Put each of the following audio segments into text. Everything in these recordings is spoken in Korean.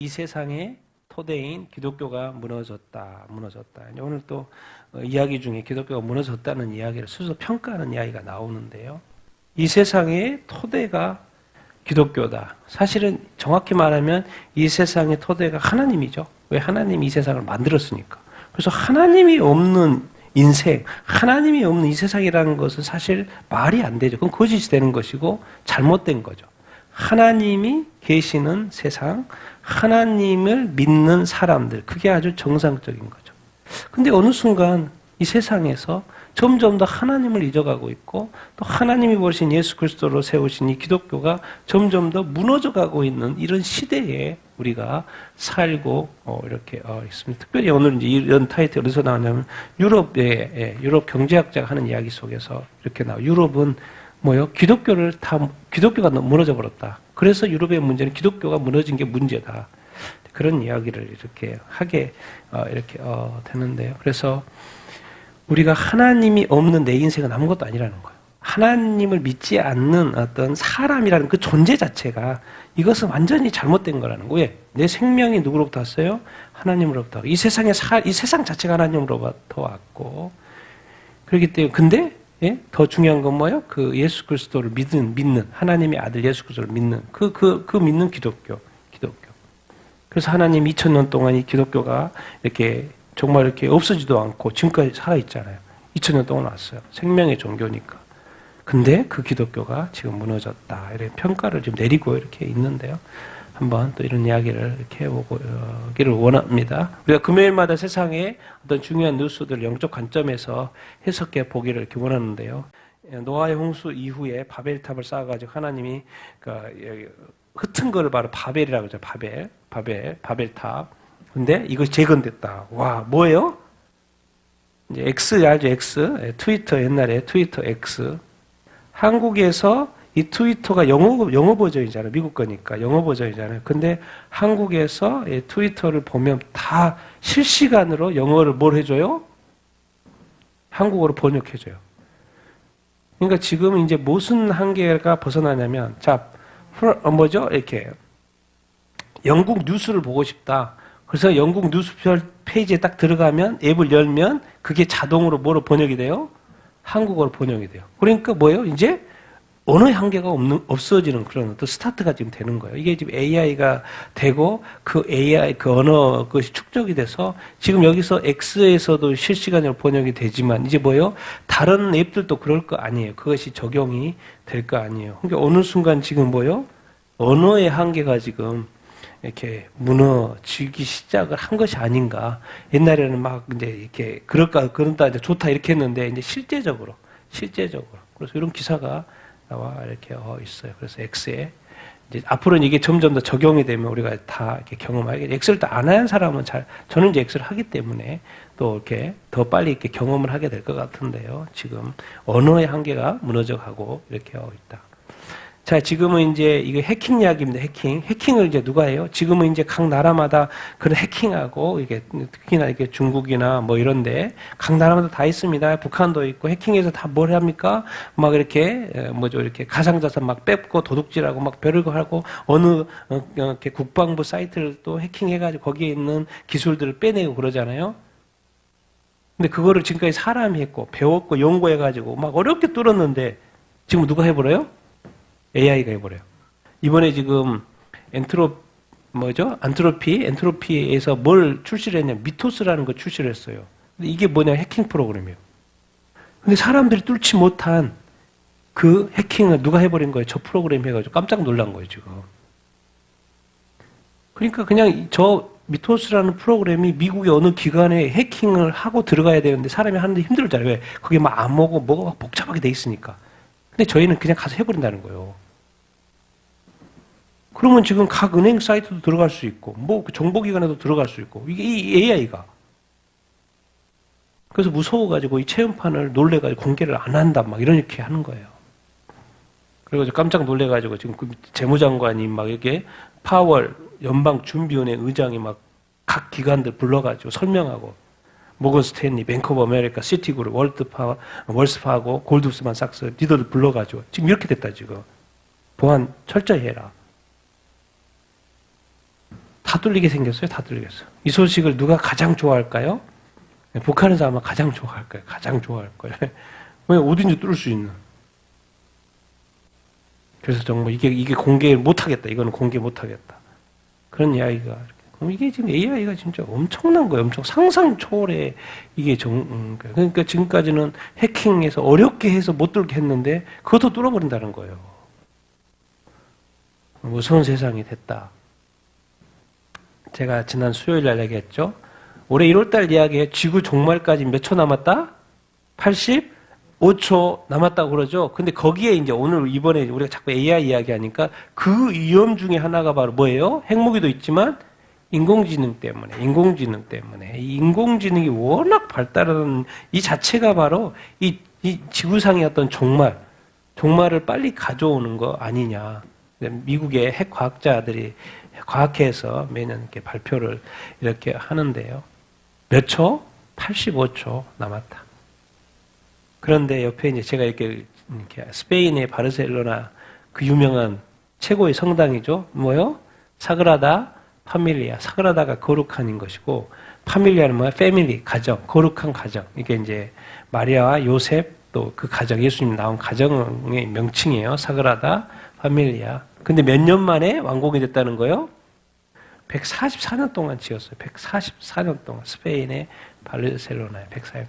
이 세상의 토대인 기독교가 무너졌다. 오늘 또 이야기 중에 기독교가 무너졌다는 이야기를 스스로 평가하는 이야기가 나오는데요. 이 세상의 토대가 기독교다. 사실은 정확히 말하면 이 세상의 토대가 하나님이죠. 왜? 하나님이 이 세상을 만들었으니까. 그래서 하나님이 없는 인생, 하나님이 없는 이 세상이라는 것은 사실 말이 안 되죠. 그건 거짓이 되는 것이고 잘못된 거죠. 하나님이 계시는 세상, 하나님을 믿는 사람들, 그게 아주 정상적인 거죠. 근데 어느 순간 이 세상에서 점점 더 하나님을 잊어가고 있고 또 하나님이 보신 예수 그리스도로 세우신 이 기독교가 점점 더 무너져가고 있는 이런 시대에 우리가 살고 이렇게 있습니다. 특별히 오늘 이제 이런 타이틀이 어디서 나왔냐면 유럽 경제학자가 하는 이야기 속에서 이렇게 나와요. 유럽은 뭐요? 기독교가 무너져 버렸다. 그래서 유럽의 문제는 기독교가 무너진 게 문제다. 그런 이야기를 이렇게 하게 되는데요. 그래서 우리가 하나님이 없는 내 인생은 아무것도 아니라는 거예요. 하나님을 믿지 않는 어떤 사람이라는 그 존재 자체가 이것은 완전히 잘못된 거라는 거예요. 왜? 내 생명이 누구로부터 왔어요? 하나님으로부터. 이 세상 자체가 하나님으로부터 왔고 그렇기 때문에 근데 더 중요한 건 뭐예요? 그 예수 그리스도를 믿는 하나님의 아들 예수 그리스도를 믿는 그 믿는 기독교. 그래서 하나님 2000년 동안 이 기독교가 이렇게 정말 이렇게 없어지도 않고 지금까지 살아 있잖아요. 2000년 동안 왔어요. 생명의 종교니까. 근데 그 기독교가 지금 무너졌다. 이런 평가를 지금 내리고 이렇게 있는데요. 한번 또 이런 이야기를 이렇게 해보기를 원합니다. 우리가 금요일마다 세상의 어떤 중요한 뉴스들 영적 관점에서 해석해 보기를 이렇게 원하는데요. 노아의 홍수 이후에 바벨탑을 쌓아가지고 하나님이 흩은 거를 바로 바벨이라고 하죠. 바벨탑. 근데 이것이 재건됐다. 와, 뭐예요? 이제 X 알죠? X. 트위터 옛날에 트위터 X. 한국에서 이 트위터가 영어 버전이잖아요. 미국 거니까 영어 버전이잖아요. 근데 한국에서 이 트위터를 보면 다 실시간으로 영어를 뭘 해줘요? 한국어로 번역해줘요. 그러니까 지금 이제 무슨 한계가 벗어나냐면, 이렇게 영국 뉴스를 보고 싶다. 그래서 영국 뉴스 페이지에 딱 들어가면 앱을 열면 그게 자동으로 뭐로 번역이 돼요? 한국어로 번역이 돼요. 그러니까 뭐예요? 이제 언어의 한계가 없어지는 그런 어떤 스타트가 지금 되는 거예요. 이게 지금 AI가 되고 그 AI, 그 언어, 그것이 축적이 돼서 지금 여기서 X에서도 실시간으로 번역이 되지만 이제 뭐예요? 다른 앱들도 그럴 거 아니에요. 그것이 적용이 될 거 아니에요. 그러니까 어느 순간 지금 뭐예요? 언어의 한계가 지금 이렇게 무너지기 시작을 한 것이 아닌가. 옛날에는 막 이제 이렇게 그런다, 이제 좋다 이렇게 했는데 이제 실제적으로. 그래서 이런 기사가 나와 이렇게 있어요. 그래서 X에 이제 앞으로는 이게 점점 더 적용이 되면 우리가 다 이렇게 경험하게. X를 또 안 하는 사람은 저는 이제 X를 하기 때문에 또 이렇게 더 빨리 이렇게 경험을 하게 될 것 같은데요. 지금 언어의 한계가 무너져가고 이렇게 있다. 자, 지금은 이제 이거 해킹 이야기입니다. 해킹을 이제 누가 해요? 지금은 이제 각 나라마다 그런 해킹하고 이게 특히나 이렇게 중국이나 뭐 이런데 각 나라마다 다 있습니다. 북한도 있고 해킹해서 다 뭘 합니까? 막 이렇게 이렇게 가상자산 막 뺏고 도둑질하고 막 별거 하고 어느 이렇게 국방부 사이트를 또 해킹해가지고 거기에 있는 기술들을 빼내고 그러잖아요. 근데 그거를 지금까지 사람이 했고 배웠고 연구해가지고 막 어렵게 뚫었는데 지금 누가 해버려요? AI가 해버려요. 이번에 지금 엔트로피에서 뭘 출시를 했냐면 미토스라는 거 출시를 했어요. 근데 이게 뭐냐, 해킹 프로그램이에요. 근데 사람들이 뚫지 못한 그 해킹을 누가 해버린 거예요? 저 프로그램 해가지고 깜짝 놀란 거예요, 지금. 그러니까 그냥 저 미토스라는 프로그램이 미국의 어느 기관에 해킹을 하고 들어가야 되는데 사람이 하는데 힘들잖아요. 왜? 그게 막 암호고 뭐가 막 복잡하게 돼 있으니까. 근데 저희는 그냥 가서 해버린다는 거예요. 그러면 지금 각 은행 사이트도 들어갈 수 있고, 뭐 정보기관에도 들어갈 수 있고, 이게 이 AI가. 그래서 무서워가지고 이 체험판을 놀래가지고 공개를 안 한다, 막 이렇게 하는 거예요. 그래가지고 깜짝 놀래가지고 지금 그 재무장관이 막 이렇게 파월 연방준비원회 의장이 막 각 기관들 불러가지고 설명하고, 모건 스탠리, 뱅크 오브 아메리카, 시티그룹, 월스파고, 골드스만 삭스 리더들 불러가지고 지금 이렇게 됐다 지금. 보안 철저히 해라. 다 뚫리게 생겼어요. 다 뚫리겠어요. 이 소식을 누가 가장 좋아할까요? 북한에서 아마 가장 좋아할 거예요. 가장 좋아할 거예요. 왜 어딘지 뚫을 수 있는. 그래서 정말 이게 공개 못하겠다. 이거는 공개 못하겠다. 그런 이야기가. 그럼 이게 지금 AI가 진짜 엄청난 거예요. 엄청 상상 초월의 이게 그러니까 지금까지는 해킹해서 어렵게 해서 못 뚫게 했는데 그것도 뚫어버린다는 거예요. 무서운 세상이 됐다. 제가 지난 수요일 날 얘기했죠. 올해 1월달 이야기에 지구 종말까지 몇 초 남았다? 85초 남았다고 그러죠. 근데 거기에 이제 오늘 이번에 우리가 자꾸 AI 이야기하니까 그 위험 중에 하나가 바로 뭐예요? 핵무기도 있지만 인공지능 때문에. 이 인공지능이 워낙 발달하는 이 자체가 바로 이 지구상의 어떤 종말을 빨리 가져오는 거 아니냐. 미국의 핵 과학자들이 과학회에서 매년 이렇게 발표를 이렇게 하는데요. 몇 초? 85초 남았다. 그런데 옆에 이제 제가 이렇게 스페인의 바르셀로나 그 유명한 최고의 성당이죠. 뭐요? 사그라다 파밀리아. 사그라다가 거룩한인 것이고, 파밀리아는 뭐야? 패밀리, 가정, 거룩한 가정. 이게 이제 마리아와 요셉 또 그 가정, 예수님 나온 가정의 명칭이에요. 사그라다 파밀리아. 근데 몇 년 만에 완공이 됐다는 거예요? 144년 동안 지었어요. 144년 동안. 스페인의 바르셀로나에 144년.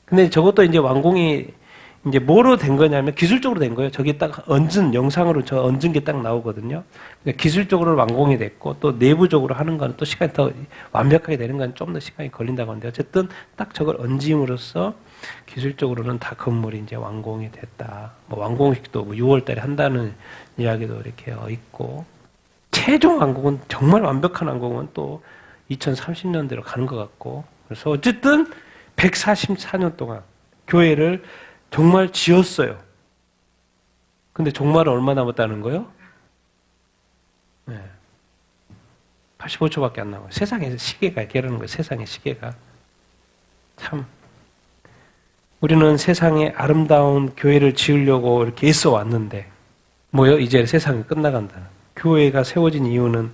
근데 저것도 이제 완공이 이제 뭐로 된 거냐면 기술적으로 된 거예요. 저기 딱 영상으로 저 얹은 게 딱 나오거든요. 그러니까 기술적으로 완공이 됐고 또 내부적으로 하는 건 또 시간이 더 완벽하게 되는 건 좀 더 시간이 걸린다고 하는데 어쨌든 딱 저걸 얹음으로써 기술적으로는 다 건물이 이제 완공이 됐다. 뭐 완공식도 뭐 6월 달에 한다는 이야기도 이렇게 있고 최종 완공은 정말 완벽한 완공은 또 2030년대로 가는 것 같고 그래서 어쨌든 144년 동안 교회를 정말 지었어요. 근데 종말은 얼마 남았다는 거예요? 네. 85초밖에 안 남아요. 세상의 시계가 이러는 거예요. 세상의 시계가. 참. 우리는 세상에 아름다운 교회를 지으려고 이렇게 애써 왔는데, 뭐요? 이제 세상이 끝나간다. 교회가 세워진 이유는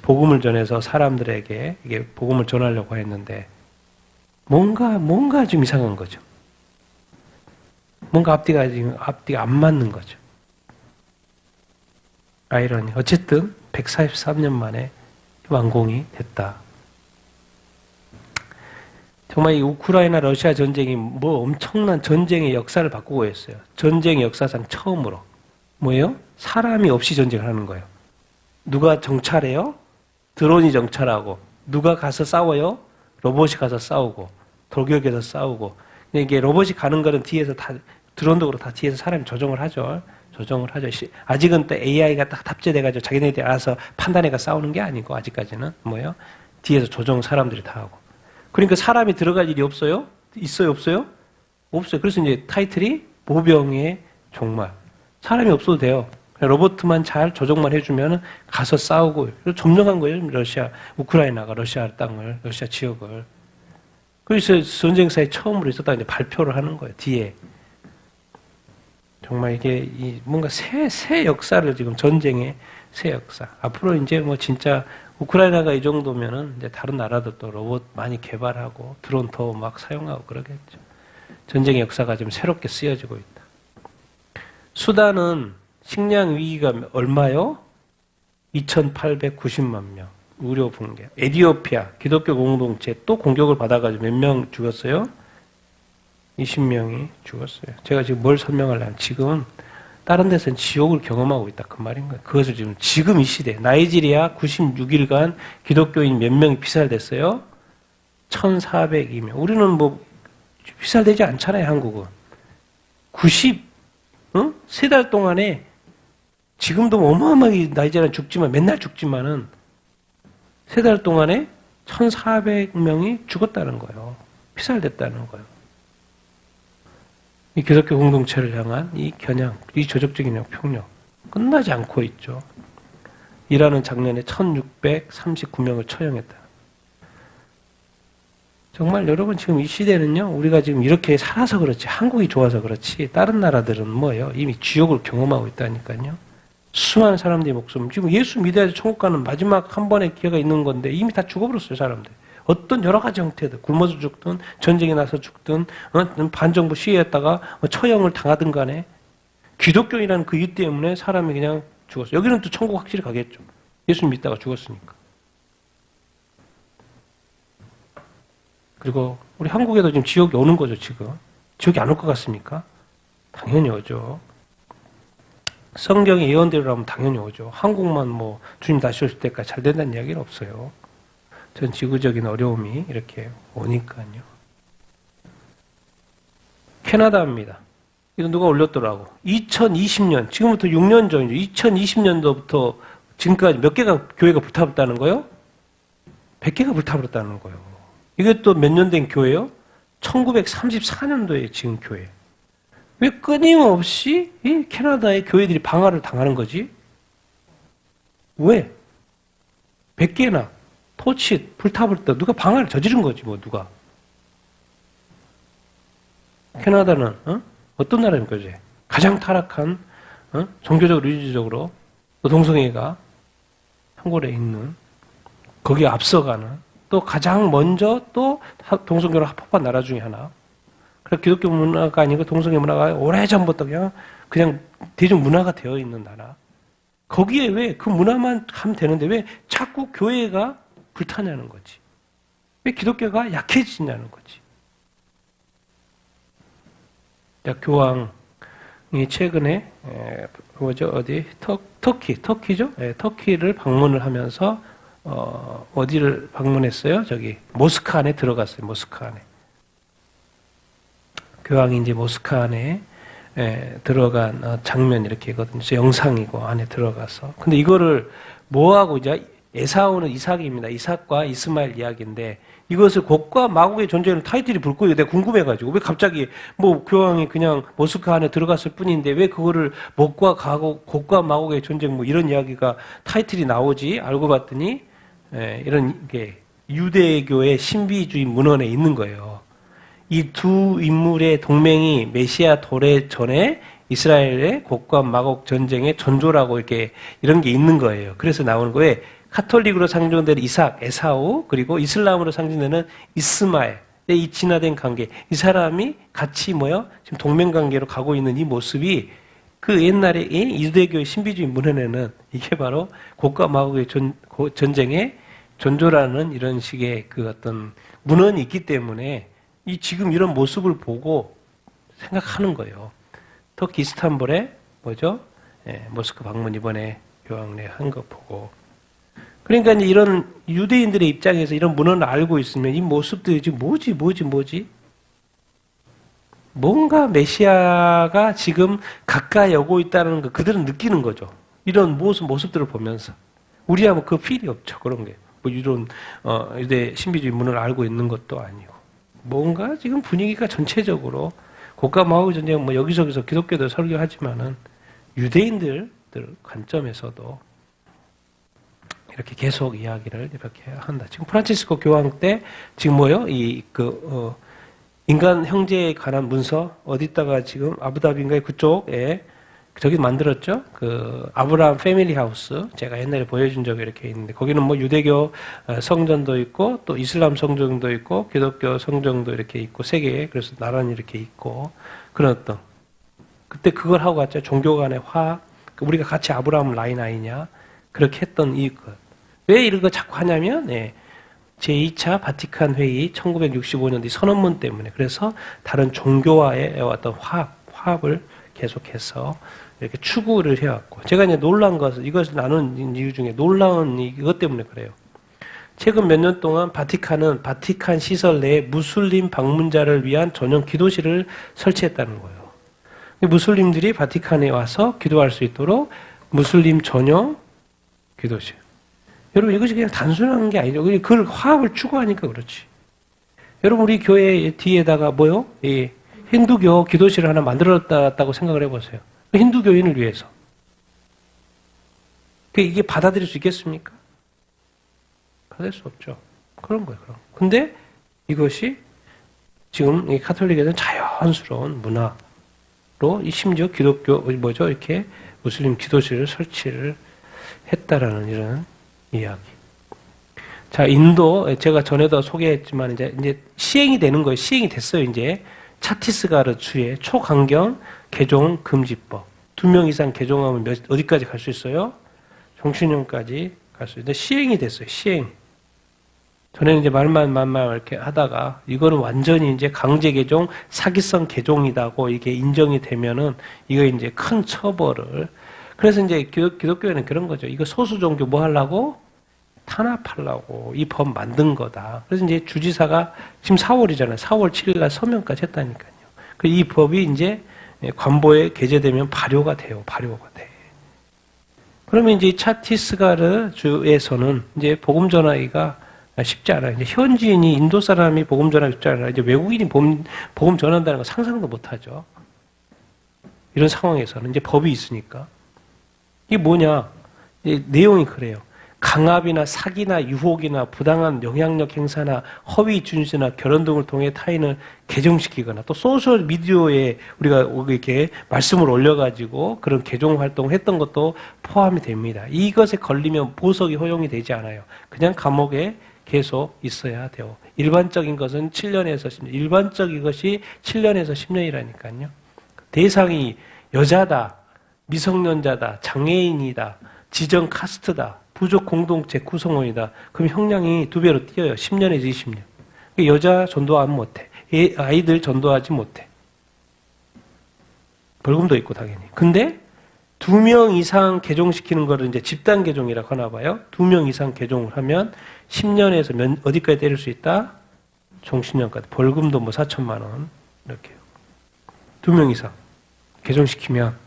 복음을 전해서 사람들에게 이게 복음을 전하려고 했는데, 뭔가 좀 이상한 거죠. 뭔가 앞뒤가 안 맞는 거죠. 아이러니. 어쨌든 143년 만에 완공이 됐다. 정말 이 우크라이나 러시아 전쟁이 뭐 엄청난 전쟁의 역사를 바꾸고 있어요. 전쟁의 역사상 처음으로. 뭐예요? 사람이 없이 전쟁을 하는 거예요. 누가 정찰해요? 드론이 정찰하고. 누가 가서 싸워요? 로봇이 가서 싸우고. 돌격에서 싸우고. 이게 로봇이 가는 거는 뒤에서 다 드론도 다 뒤에서 사람이 조정을 하죠. 아직은 또 AI가 딱 탑재돼가지고 자기네들이 알아서 판단해가 싸우는 게 아니고 아직까지는 뭐예요? 뒤에서 조정 사람들이 다 하고. 그러니까 사람이 들어갈 일이 없어요? 있어요, 없어요? 없어요. 그래서 이제 타이틀이 모병의 종말. 사람이 없어도 돼요. 로봇만 잘 조정만 해주면 가서 싸우고 점령한 거예요. 우크라이나가 러시아 땅을, 러시아 지역을. 그래서 전쟁사에 처음으로 있었다 이제 발표를 하는 거예요. 뒤에. 정말 이게 뭔가 새 역사를 지금 전쟁의 새 역사. 앞으로 이제 뭐 진짜 우크라이나가 이 정도면은 이제 다른 나라들도 로봇 많이 개발하고 드론 더 막 사용하고 그러겠죠. 전쟁의 역사가 좀 새롭게 쓰여지고 있다. 수단은 식량 위기가 얼마요? 2,890만 명. 의료 붕괴. 에티오피아 기독교 공동체 또 공격을 받아가지고 몇 명 죽었어요? 20명이 죽었어요. 제가 지금 뭘 설명하려면 지금 다른 데서는 지옥을 경험하고 있다 그 말인 거예요. 그것을 지금 이 시대 나이지리아 96일간 기독교인 몇 명이 피살됐어요? 1,402명. 우리는 뭐 피살되지 않잖아요. 한국은 3달 동안에 지금도 어마어마하게 나이지리아 죽지만 맨날 죽지만은 3달 동안에 1,400명이 죽었다는 거예요. 피살됐다는 거예요. 이 기독교 공동체를 향한 이 겨냥, 이 조직적인 폭력 끝나지 않고 있죠. 이란은 작년에 1,639명을 처형했다. 정말 여러분 지금 이 시대는요. 우리가 지금 이렇게 살아서 그렇지 한국이 좋아서 그렇지 다른 나라들은 뭐예요? 이미 지옥을 경험하고 있다니까요. 수많은 사람들의 목숨. 지금 예수 믿어야지 천국 가는 마지막 한 번의 기회가 있는 건데 이미 다 죽어버렸어요, 사람들. 어떤 여러 가지 형태들, 굶어서 죽든 전쟁에 나서 죽든 반정부 시위했다가 처형을 당하든 간에 기독교인이라는 그 이유 때문에 사람이 그냥 죽었어요. 여기는 또 천국 확실히 가겠죠. 예수 믿다가 죽었으니까. 그리고 우리 한국에도 지금 지옥이 오는 거죠, 지금. 지옥이 안 올 것 같습니까? 당연히 오죠. 성경의 예언대로라면 당연히 오죠. 한국만 뭐 주님 다시 오실 때까지 잘 된다는 이야기는 없어요. 전 지구적인 어려움이 이렇게 오니까요. 캐나다입니다. 이거 누가 올렸더라고. 2020년, 지금부터 6년 전이죠. 2020년도부터 지금까지 몇 개가 교회가 불타버렸다는 거예요? 100개가 불타버렸다는 거예요. 이게 또 몇 년 된 교회예요? 1934년도에 지금 교회. 왜 끊임없이 이 캐나다의 교회들이 방화를 당하는 거지? 왜? 100개나 토치 불타버렸다. 누가 방화를 저지른 거지, 뭐, 누가. 캐나다는, 어떤 나라입니까, 이제? 가장 타락한, 종교적으로, 유지적으로, 또 동성애가 한국에 있는, 거기에 앞서가는, 또 가장 먼저 또 동성애를 합법한 나라 중에 하나. 그래서 기독교 문화가 아니고 동성애 문화가 오래전부터 그냥 대중 문화가 되어 있는 나라. 거기에 왜 그 문화만 하면 되는데 왜 자꾸 교회가 불타냐는 거지. 왜 기독교가 약해지냐는 거지. 자, 교황이 최근에 터키죠? 네, 터키를 방문을 하면서 어디를 방문했어요? 저기 모스크 안에 들어갔어요. 모스크 안에. 교황이 이제 모스크 안에 들어간 장면 이렇게 있거든요. 영상이고 안에 들어가서. 근데 이거를 뭐하고 이제 에사우는 이삭입니다. 이삭과 이스마엘 이야기인데 이것을 곡과 마곡의 존재는 타이틀이 붙고 내가 궁금해가지고 왜 갑자기 뭐 교황이 그냥 모스크 안에 들어갔을 뿐인데 왜 그거를 곡과 마곡의 전쟁 뭐 이런 이야기가 타이틀이 나오지? 알고 봤더니 이런 게 유대교의 신비주의 문헌에 있는 거예요. 이 두 인물의 동맹이 메시아 도래 전에 이스라엘의 곡과 마곡 전쟁의 전조라고 이렇게 이런 게 있는 거예요. 그래서 나오는 거에 카톨릭으로 상징되는 이삭, 에사우, 그리고 이슬람으로 상징되는 이스마엘의 이 진화된 관계, 이 사람이 같이 지금 동맹 관계로 가고 있는 이 모습이 그 옛날에 이 유대교의 신비주의 문헌에는 이게 바로 곡과 마곡의 전쟁의 전조라는 이런 식의 그 어떤 문헌이 있기 때문에 이 지금 이런 모습을 보고 생각하는 거예요. 터키 이스탄불에 모스크 방문 이번에 교황이 한 거 보고. 그러니까 이제 이런 유대인들의 입장에서 이런 문헌을 알고 있으면 이 모습들이 지금 뭐지? 뭔가 메시아가 지금 가까이 오고 있다는 거 그들은 느끼는 거죠. 이런 모습들을 보면서. 우리야 뭐 그 필이 없죠. 그런 게. 뭐 이런 유대 신비주의 문헌을 알고 있는 것도 아니고. 뭔가 지금 분위기가 전체적으로 곡과 마곡의 전쟁 뭐 여기저기서 기독교도 설교하지만은 유대인들 관점에서도 이렇게 계속 이야기를 이렇게 한다. 지금 프란치스코 교황 때 지금 인간 형제에 관한 문서 어디다가 지금 아부다비인가에 그쪽에 저기 만들었죠. 그 아브라함 패밀리 하우스 제가 옛날에 보여준 적이 이렇게 있는데 거기는 뭐 유대교 성전도 있고 또 이슬람 성전도 있고 기독교 성전도 이렇게 있고 세 개 그래서 나란히 이렇게 있고 그런 어떤 그때 그걸 하고 갔죠. 종교 간의 화합 우리가 같이 아브라함 라인 아니냐 그렇게 했던 왜 이런 거 자꾸 하냐면 제2차 바티칸 회의 1965년도 선언문 때문에 그래서 다른 종교와의 어떤 화합을 계속해서 이렇게 추구를 해왔고 제가 이제 놀란 것은 이것을 나눈 이유 중에 놀라운 이것 때문에 그래요. 최근 몇 년 동안 바티칸은 바티칸 시설 내에 무슬림 방문자를 위한 전용 기도실을 설치했다는 거예요. 무슬림들이 바티칸에 와서 기도할 수 있도록 무슬림 전용 기도실. 여러분 이것이 그냥 단순한 게 아니죠. 그걸 화합을 추구하니까 그렇지. 여러분 우리 교회 뒤에다가 이 힌두교 기도실을 하나 만들었다고 생각을 해보세요. 힌두교인을 위해서. 이게 받아들일 수 있겠습니까? 받아들일 수 없죠. 그런 거예요. 근데 이것이 지금 이 카톨릭에서는 자연스러운 문화로 심지어 기독교 이렇게 무슬림 기도실을 설치를 했다라는 이런 이야기. 자, 인도 제가 전에도 소개했지만 이제 시행이 되는 거예요. 시행이 됐어요. 이제 차티스가르 주의 초강경 개종 금지법. 2명 이상 개종하면 어디까지 갈 수 있어요? 종신형까지 갈 수 있는데 시행이 됐어요. 시행. 전에는 이제 말만 이렇게 하다가 이거는 완전히 이제 강제 개종, 사기성 개종이다고 이게 인정이 되면은 이거 이제 큰 처벌을. 그래서 이제 기독교에는 그런 거죠. 이거 소수 종교 뭐 하려고? 탄압하려고 이 법 만든 거다. 그래서 이제 주지사가 지금 4월이잖아요. 4월 7일 날 서명까지 했다니까요. 이 법이 이제 관보에 게재되면 발효가 돼요. 발효가 돼. 그러면 이제 차티스가르 주에서는 이제 복음 전하기가 쉽지 않아요. 이제 현지인이 인도 사람이 복음 전하기 쉽지 않아요. 이제 외국인이 복음 전한다는 거 상상도 못 하죠. 이런 상황에서는 이제 법이 있으니까. 이게 뭐냐? 내용이 그래요. 강압이나 사기나 유혹이나 부당한 영향력 행사나 허위 준수나 결혼 등을 통해 타인을 개종시키거나 또 소셜 미디어에 우리가 이렇게 말씀을 올려가지고 그런 개종 활동을 했던 것도 포함이 됩니다. 이것에 걸리면 보석이 허용이 되지 않아요. 그냥 감옥에 계속 있어야 돼요. 일반적인 것은 7년에서 10년, 일반적인 것이 7년에서 10년이라니까요. 대상이 여자다, 미성년자다, 장애인이다, 지정 카스트다, 부족 공동체 구성원이다. 그럼 형량이 2배로 뛰어요. 10년에서 20년. 여자 전도하면 못해. 아이들 전도하지 못해. 벌금도 있고 당연히. 근데 2명 이상 개종시키는 거를 이제 집단 개종이라고 하나 봐요. 2명 이상 개종을 하면 10년에서 어디까지 때릴 수 있다? 종신형까지. 벌금도 뭐 4천만 원 이렇게요. 2명 이상 개종시키면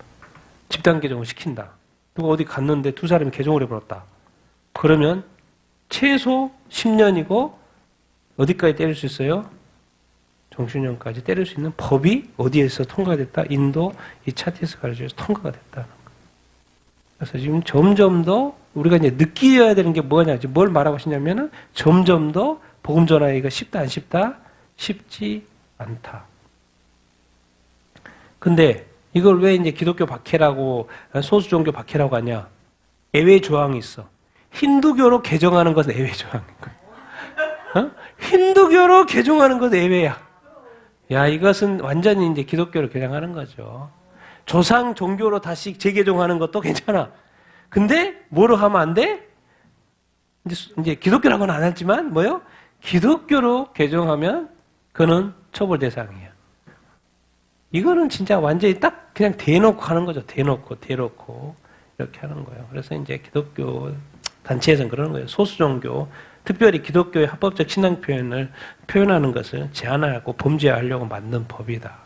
집단 개종을 시킨다. 누가 어디 갔는데 2사람이 개종을 해버렸다. 그러면 최소 10년이고 어디까지 때릴 수 있어요? 종신형까지 때릴 수 있는 법이 어디에서 통과됐다? 인도 이 차티스가르주에서 통과가 됐다는 거예요. 그래서 지금 점점 더 우리가 이제 느껴야 되는 게 뭐냐? 뭘 말하고 싶냐면은 점점 더 복음 전하기가 쉽다 안 쉽다? 쉽지 않다. 근데 이걸 왜 이제 기독교 박해라고 소수 종교 박해라고 하냐? 예외 조항이 있어. 힌두교로 개종하는 것은 예외 조항인 거야. 힌두교로 개종하는 것은 예외야. 야, 이것은 완전히 이제 기독교로 개종하는 거죠. 조상 종교로 다시 재개종하는 것도 괜찮아. 근데 뭐로 하면 안 돼? 이제 기독교라고는 안 하지만 뭐요? 기독교로 개종하면 그는 처벌 대상이야. 이거는 진짜 완전히 딱 그냥 대놓고 하는 거죠. 대놓고 이렇게 하는 거예요. 그래서 이제 기독교 단체에서는 그러는 거예요. 소수 종교, 특별히 기독교의 합법적 신앙 표현을 표현하는 것을 제한하고 범죄하려고 만든 법이다.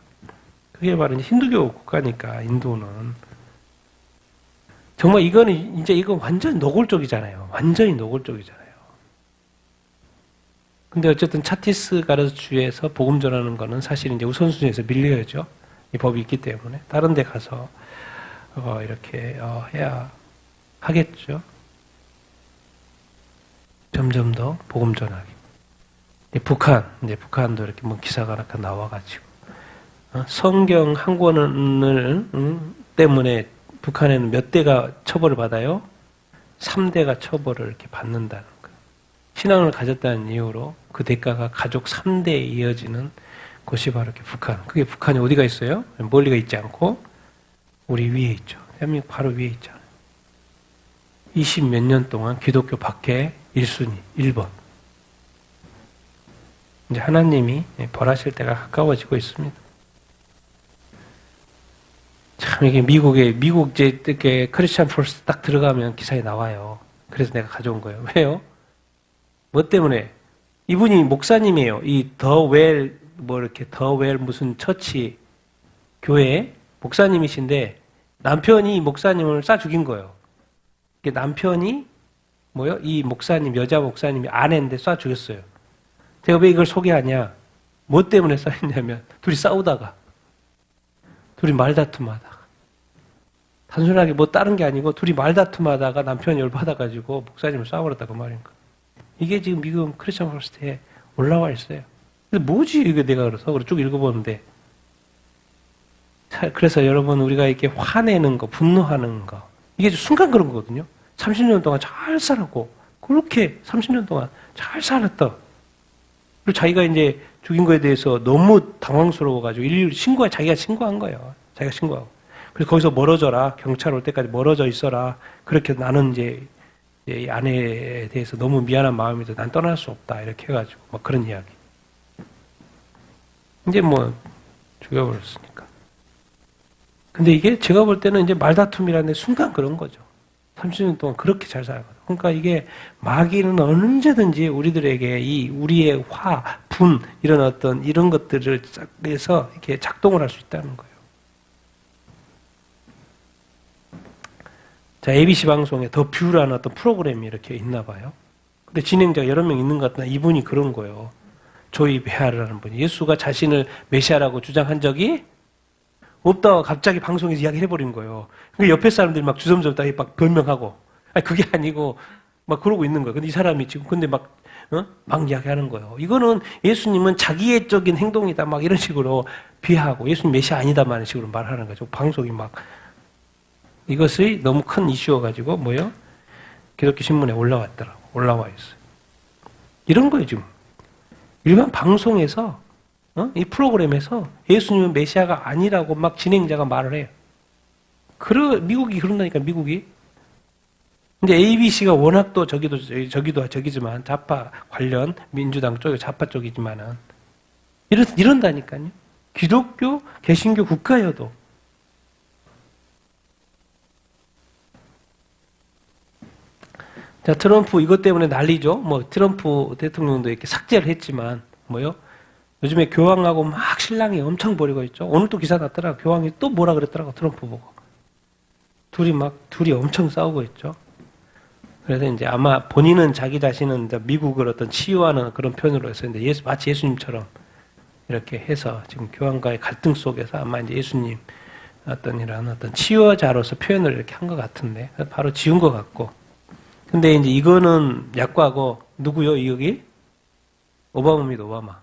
그게 바로 힌두교 국가니까 인도는 정말 이거는 이제 이거 완전히 노골적이잖아요. 완전히 노골적이잖아요. 근데 어쨌든 차티스가르 주에서 복음 전하는 거는 사실 이제 우선순위에서 밀려야죠. 이 법이 있기 때문에 다른 데 가서 이렇게 해야 하겠죠. 점점 더 복음 전하기. 북한도 이렇게 뭐 기사가 이렇게 나와가지고 성경 한 권을 때문에 북한에는 몇 대가 처벌을 받아요? 3대가 처벌을 이렇게 받는다는 거예요. 신앙을 가졌다는 이유로 그 대가가 가족 3대에 이어지는 곳이 바로 이렇게 북한. 그게 북한이 어디가 있어요? 멀리가 있지 않고 우리 위에 있죠. 대한민국 바로 위에 있잖아요. 20몇 년 동안 기독교 박해 1순위, 1번. 이제 하나님이 벌하실 때가 가까워지고 있습니다. 참 이게 미국 이제 이렇게 크리스찬 포스트 딱 들어가면 기사에 나와요. 그래서 내가 가져온 거예요. 왜요? 뭐 때문에? 이분이 목사님이에요. 이 더웰 무슨 처치 교회 목사님이신데 남편이 목사님을 쏴 죽인 거예요. 남편이 이 목사님, 여자 목사님이 아내인데 쏴 죽였어요. 제가 왜 이걸 소개하냐? 뭐 때문에 쏴있냐면 둘이 싸우다가 둘이 말다툼하다가 단순하게 뭐 다른 게 아니고 둘이 말다툼하다가 남편이 열받아가지고 목사님을 쏴버렸다 그 말인 거예요. 이게 지금 미국 크리스천 포스트에 올라와 있어요. 근데 뭐지 이게 내가 그래서 쭉 읽어보는데 그래서 여러분 우리가 이렇게 화내는 거, 분노하는 거 이게 순간 그런 거거든요. 30년 동안 잘 살았고 그렇게 30년 동안 잘 살았다. 그리고 자기가 이제 죽인 거에 대해서 너무 당황스러워가지고 일일이 자기가 신고한 거예요. 자기가 신고하고. 그래서 거기서 멀어져라. 경찰 올 때까지 멀어져 있어라. 그렇게 나는 이제 이 아내에 대해서 너무 미안한 마음이 난 떠날 수 없다. 이렇게 해가지고 막 그런 이야기. 이제 뭐 죽여버렸으니까. 근데 이게 제가 볼 때는 이제 말다툼이라는 순간 그런 거죠. 30년 동안 그렇게 잘 살아가요. 그러니까 이게 마귀는 언제든지 우리들에게 우리의 화, 분 이런 것들을 해서 이렇게 작동을 할 수 있다는 거예요. 자, ABC 방송에 더 뷰라는 어떤 프로그램이 이렇게 있나 봐요. 근데 진행자가 여러 명 있는 것 같은데 이분이 그런 거예요. 조이 베아르라는 분이 예수가 자신을 메시아라고 주장한 적이 없다고 갑자기 방송에서 이야기를 해버린 거예요. 그 옆에 사람들이 막 주섬주섬 막 변명하고, 아니, 그게 아니고, 막 그러고 있는 거예요. 근데 이 사람이 지금, 근데 막 이야기하는 거예요. 이거는 예수님은 자기애적인 행동이다, 막 이런 식으로 비하하고, 예수님 메시아 아니다라는 식으로 말하는 거죠. 방송이 막. 이것이 너무 큰 이슈여가지고, 기독교 신문에 올라와 있어요. 이런 거예요, 지금. 일반 방송에서, 이 프로그램에서 예수님은 메시아가 아니라고 막 진행자가 말을 해요. 미국이 그런다니까, 미국이. 근데 ABC가 워낙 또 저기지만 좌파 관련 민주당 쪽이 좌파 쪽이지만은 이런다니까요. 기독교 개신교 국가여도. 자, 트럼프 이것 때문에 난리죠. 트럼프 대통령도 이렇게 삭제를 했지만 요즘에 교황하고 막 신랑이 엄청 벌이고 있죠. 오늘 또 기사 났더라. 교황이 또 뭐라 그랬더라고, 트럼프 보고. 둘이 엄청 싸우고 있죠. 그래서 이제 아마 본인은 자기 자신은 미국을 어떤 치유하는 그런 편으로 해서 마치 예수님처럼 이렇게 해서 지금 교황과의 갈등 속에서 아마 이제 예수님 이런 치유자로서 표현을 이렇게 한 것 같은데 바로 지운 것 같고. 근데 이제 이거는 약과고 누구요? 여기? 오바마입니다, 오바마.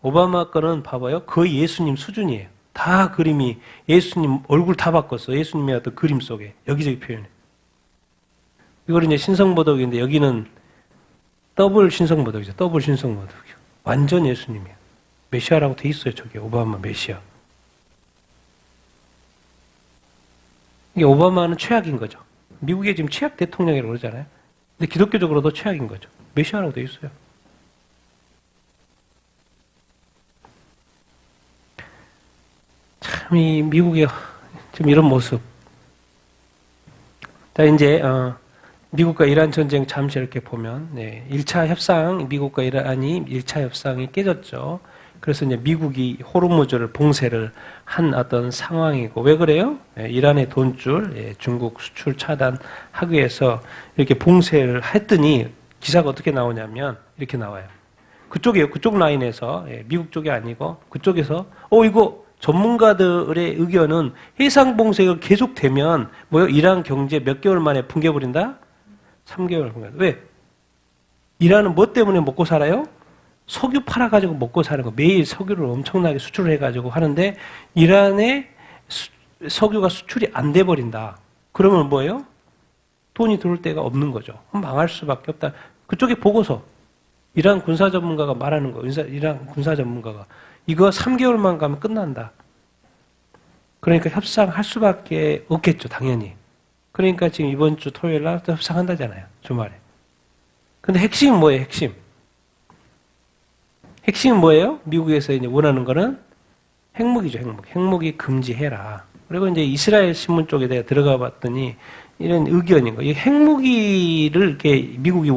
오바마 거는 봐봐요. 거의 예수님 수준이에요. 다 그림이 예수님 얼굴 다 바꿨어. 예수님의 어떤 그림 속에 여기저기 표현해. 이걸 이제 신성모독인데 여기는 더블 신성모독이죠. 더블 신성모독이요. 완전 예수님이에요. 메시아라고 돼 있어요. 저기 오바마 메시아. 이게 오바마는 최악인 거죠. 미국의 지금 최악 대통령이라고 그러잖아요. 근데 기독교적으로도 최악인 거죠. 메시아라고 돼 있어요. 참, 이 미국의 지금 이런 모습. 자, 이제, 미국과 이란 전쟁 잠시 이렇게 보면, 1차 협상, 미국과 이란이 1차 협상이 깨졌죠. 그래서 이제 미국이 호르무즈를 봉쇄를 한 어떤 상황이고, 왜 그래요? 이란의 돈줄, 중국 수출 차단하기 위해서 이렇게 봉쇄를 했더니 기사가 어떻게 나오냐면, 이렇게 나와요. 그쪽 라인에서, 미국 쪽이 아니고, 그쪽에서, 이거 전문가들의 의견은 해상 봉쇄가 계속되면, 이란 경제 몇 개월 만에 붕괴버린다? 3개월 붕괴. 왜? 이란은 뭐 때문에 먹고 살아요? 석유 팔아가지고 먹고 사는 거. 매일 석유를 엄청나게 수출을 해가지고 하는데 이란의 석유가 수출이 안 돼버린다. 그러면 뭐예요? 돈이 들어올 데가 없는 거죠. 망할 수밖에 없다. 그쪽에 보고서 이란 군사 전문가가 말하는 거. 이란 군사 전문가가 이거 3개월만 가면 끝난다. 그러니까 협상할 수밖에 없겠죠. 당연히. 그러니까 지금 이번 주 토요일 날 협상한다잖아요. 주말에. 근데 핵심은 뭐예요? 핵심은 뭐예요? 미국에서 이제 원하는 거는 핵무기죠, 핵무기. 핵무기 금지해라. 그리고 이제 이스라엘 신문 쪽에 내가 들어가 봤더니 이런 의견인 거예요. 이 핵무기를 이렇게 미국이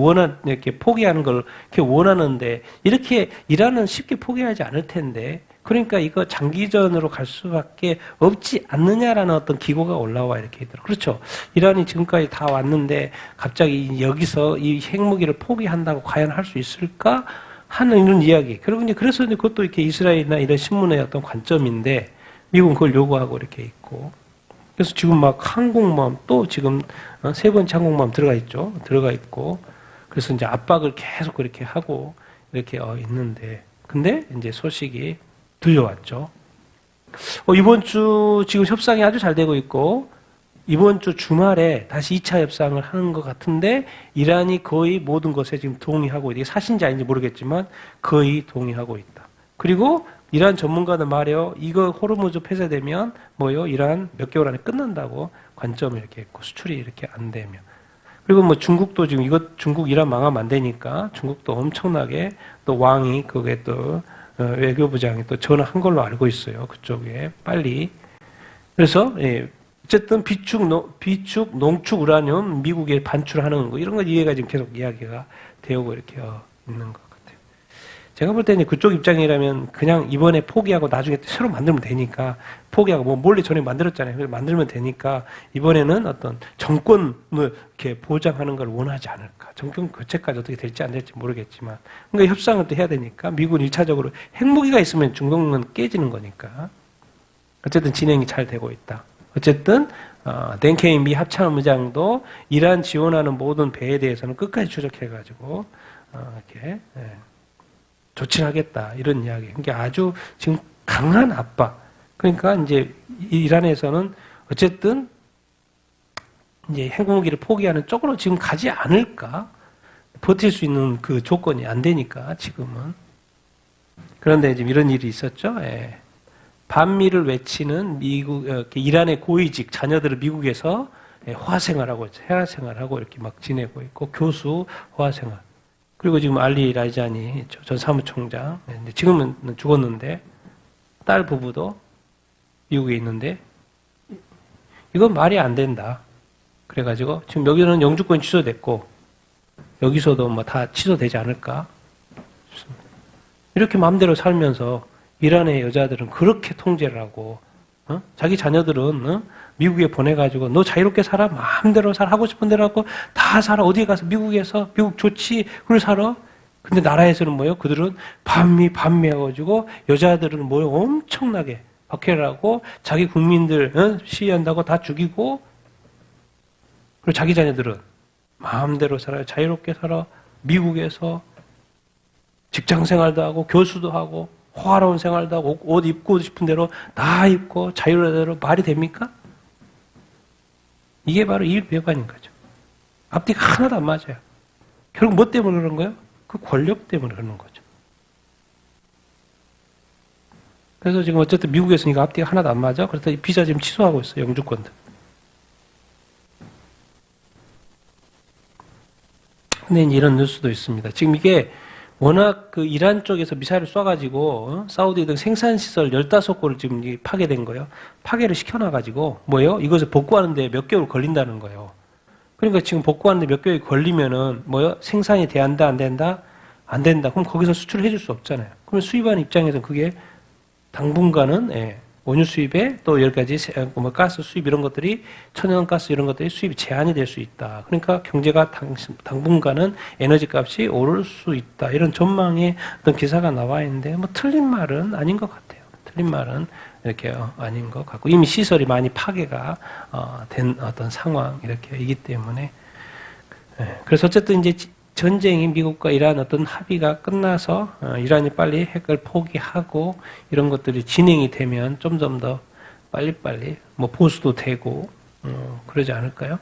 이렇게 포기하는 걸 이렇게 원하는데 이렇게 이란은 쉽게 포기하지 않을 텐데 그러니까 이거 장기전으로 갈 수밖에 없지 않느냐라는 어떤 기고가 올라와 이렇게 있더라고요. 그렇죠. 이란이 지금까지 다 왔는데 갑자기 여기서 이 핵무기를 포기한다고 과연 할 수 있을까? 하는 이런 이야기. 그리고 이제 그래서 이제 그것도 이렇게 이스라엘이나 이런 신문의 어떤 관점인데 미국은 그걸 요구하고 이렇게 있고. 그래서 지금 막 항공모함 또 지금 세 번째 항공모함 들어가 있죠. 들어가 있고. 그래서 이제 압박을 계속 그렇게 하고 이렇게 있는데. 근데 이제 소식이 들려왔죠. 이번 주 지금 협상이 아주 잘 되고 있고 이번 주 주말에 다시 2차 협상을 하는 것 같은데 이란이 거의 모든 것에 지금 동의하고 이게 사실인지 아닌지 모르겠지만 거의 동의하고 있다. 그리고 이란 전문가들 말이요. 이거 호르무즈 폐쇄되면 이란 몇 개월 안에 끝난다고 관점을 이렇게 했고 수출이 이렇게 안 되면. 그리고 중국도 지금 중국 이란 망하면 안 되니까 중국도 엄청나게 또 왕이 그게 또 외교부장이 또 전화한 걸로 알고 있어요. 그쪽에 빨리. 그래서 어쨌든 비축, 농축 우라늄 미국에 반출하는 거 이런 거 이해가 지금 계속 이야기가 되고 이렇게 있는 것 같아요. 제가 볼 때는 그쪽 입장이라면 그냥 이번에 포기하고 나중에 새로 만들면 되니까 포기하고 몰래 전에 만들었잖아요. 그래서 만들면 되니까 이번에는 어떤 정권을 이렇게 보장하는 걸 원하지 않을까. 정권 교체까지 어떻게 될지 안 될지 모르겠지만 그러니까 협상을 또 해야 되니까 미국은 1차적으로 핵무기가 있으면 중동은 깨지는 거니까 어쨌든 진행이 잘 되고 있다. 어쨌든 댄케인 미 합참의장도 이란 지원하는 모든 배에 대해서는 끝까지 추적해가지고 이렇게 조치를 하겠다 이런 이야기. 그러니까 아주 지금 강한 압박. 그러니까 이제 이란에서는 어쨌든 이제 핵무기를 포기하는 쪽으로 지금 가지 않을까. 버틸 수 있는 그 조건이 안 되니까 지금은. 그런데 지금 이런 일이 있었죠. 반미를 외치는 이란의 고위직 자녀들을 미국에서 화생활하고 해화생활하고 이렇게 막 지내고 있고 교수 화생활. 그리고 지금 알리 라이자니 전 사무총장 지금은 죽었는데 딸 부부도 미국에 있는데 이건 말이 안 된다. 그래가지고 지금 여기는 영주권 취소됐고 여기서도 다 취소되지 않을까? 이렇게 마음대로 살면서 이란의 여자들은 그렇게 통제를 하고 자기 자녀들은 미국에 보내가지고 너 자유롭게 살아 마음대로 살아 하고 싶은 대로 하고 다 살아 어디에 가서 미국에서 미국 좋지 그걸 살아. 근데 나라에서는 그들은 반미해가지고 여자들은 엄청나게 박해를 하고 자기 국민들 시위한다고 다 죽이고 그리고 자기 자녀들은 마음대로 살아요. 자유롭게 살아. 미국에서 직장 생활도 하고 교수도 하고 호화로운 생활도 하고 옷 입고 싶은 대로 다 입고 자유로운 말이 됩니까? 이게 바로 일배반인 거죠. 앞뒤가 하나도 안 맞아요. 결국 뭐 때문에 그런 거예요? 그 권력 때문에 그러는 거죠. 그래서 지금 어쨌든 미국에서는 이거 앞뒤가 하나도 안 맞아. 그래서 이 비자 지금 취소하고 있어요. 영주권들. 근데 이제 이런 뉴스도 있습니다. 지금 이게 워낙 그 이란 쪽에서 미사일을 쏴가지고 사우디 등 생산시설 15곳을 지금 파괴된 거예요. 파괴를 시켜놔가지고 이것을 복구하는데 몇 개월 걸린다는 거예요. 그러니까 지금 복구하는데 몇 개월이 걸리면은 생산이 돼야 안 된다? 안 된다. 그럼 거기서 수출을 해줄 수 없잖아요. 그러면 수입하는 입장에서는 그게 당분간은 원유 수입에 또 여러 가지 가스 수입 이런 것들이 천연가스 이런 것들이 수입이 제한이 될 수 있다. 그러니까 경제가 당분간은 에너지 값이 오를 수 있다. 이런 전망의 어떤 기사가 나와 있는데 틀린 말은 아닌 것 같아요. 틀린 말은 이렇게 아닌 것 같고 이미 시설이 많이 파괴가 된 어떤 상황 이렇게이기 때문에 그래서 어쨌든 이제 전쟁이 미국과 이란 어떤 합의가 끝나서 이란이 빨리 핵을 포기하고 이런 것들이 진행이 되면 좀 더 빨리빨리 보수도 되고 그러지 않을까요?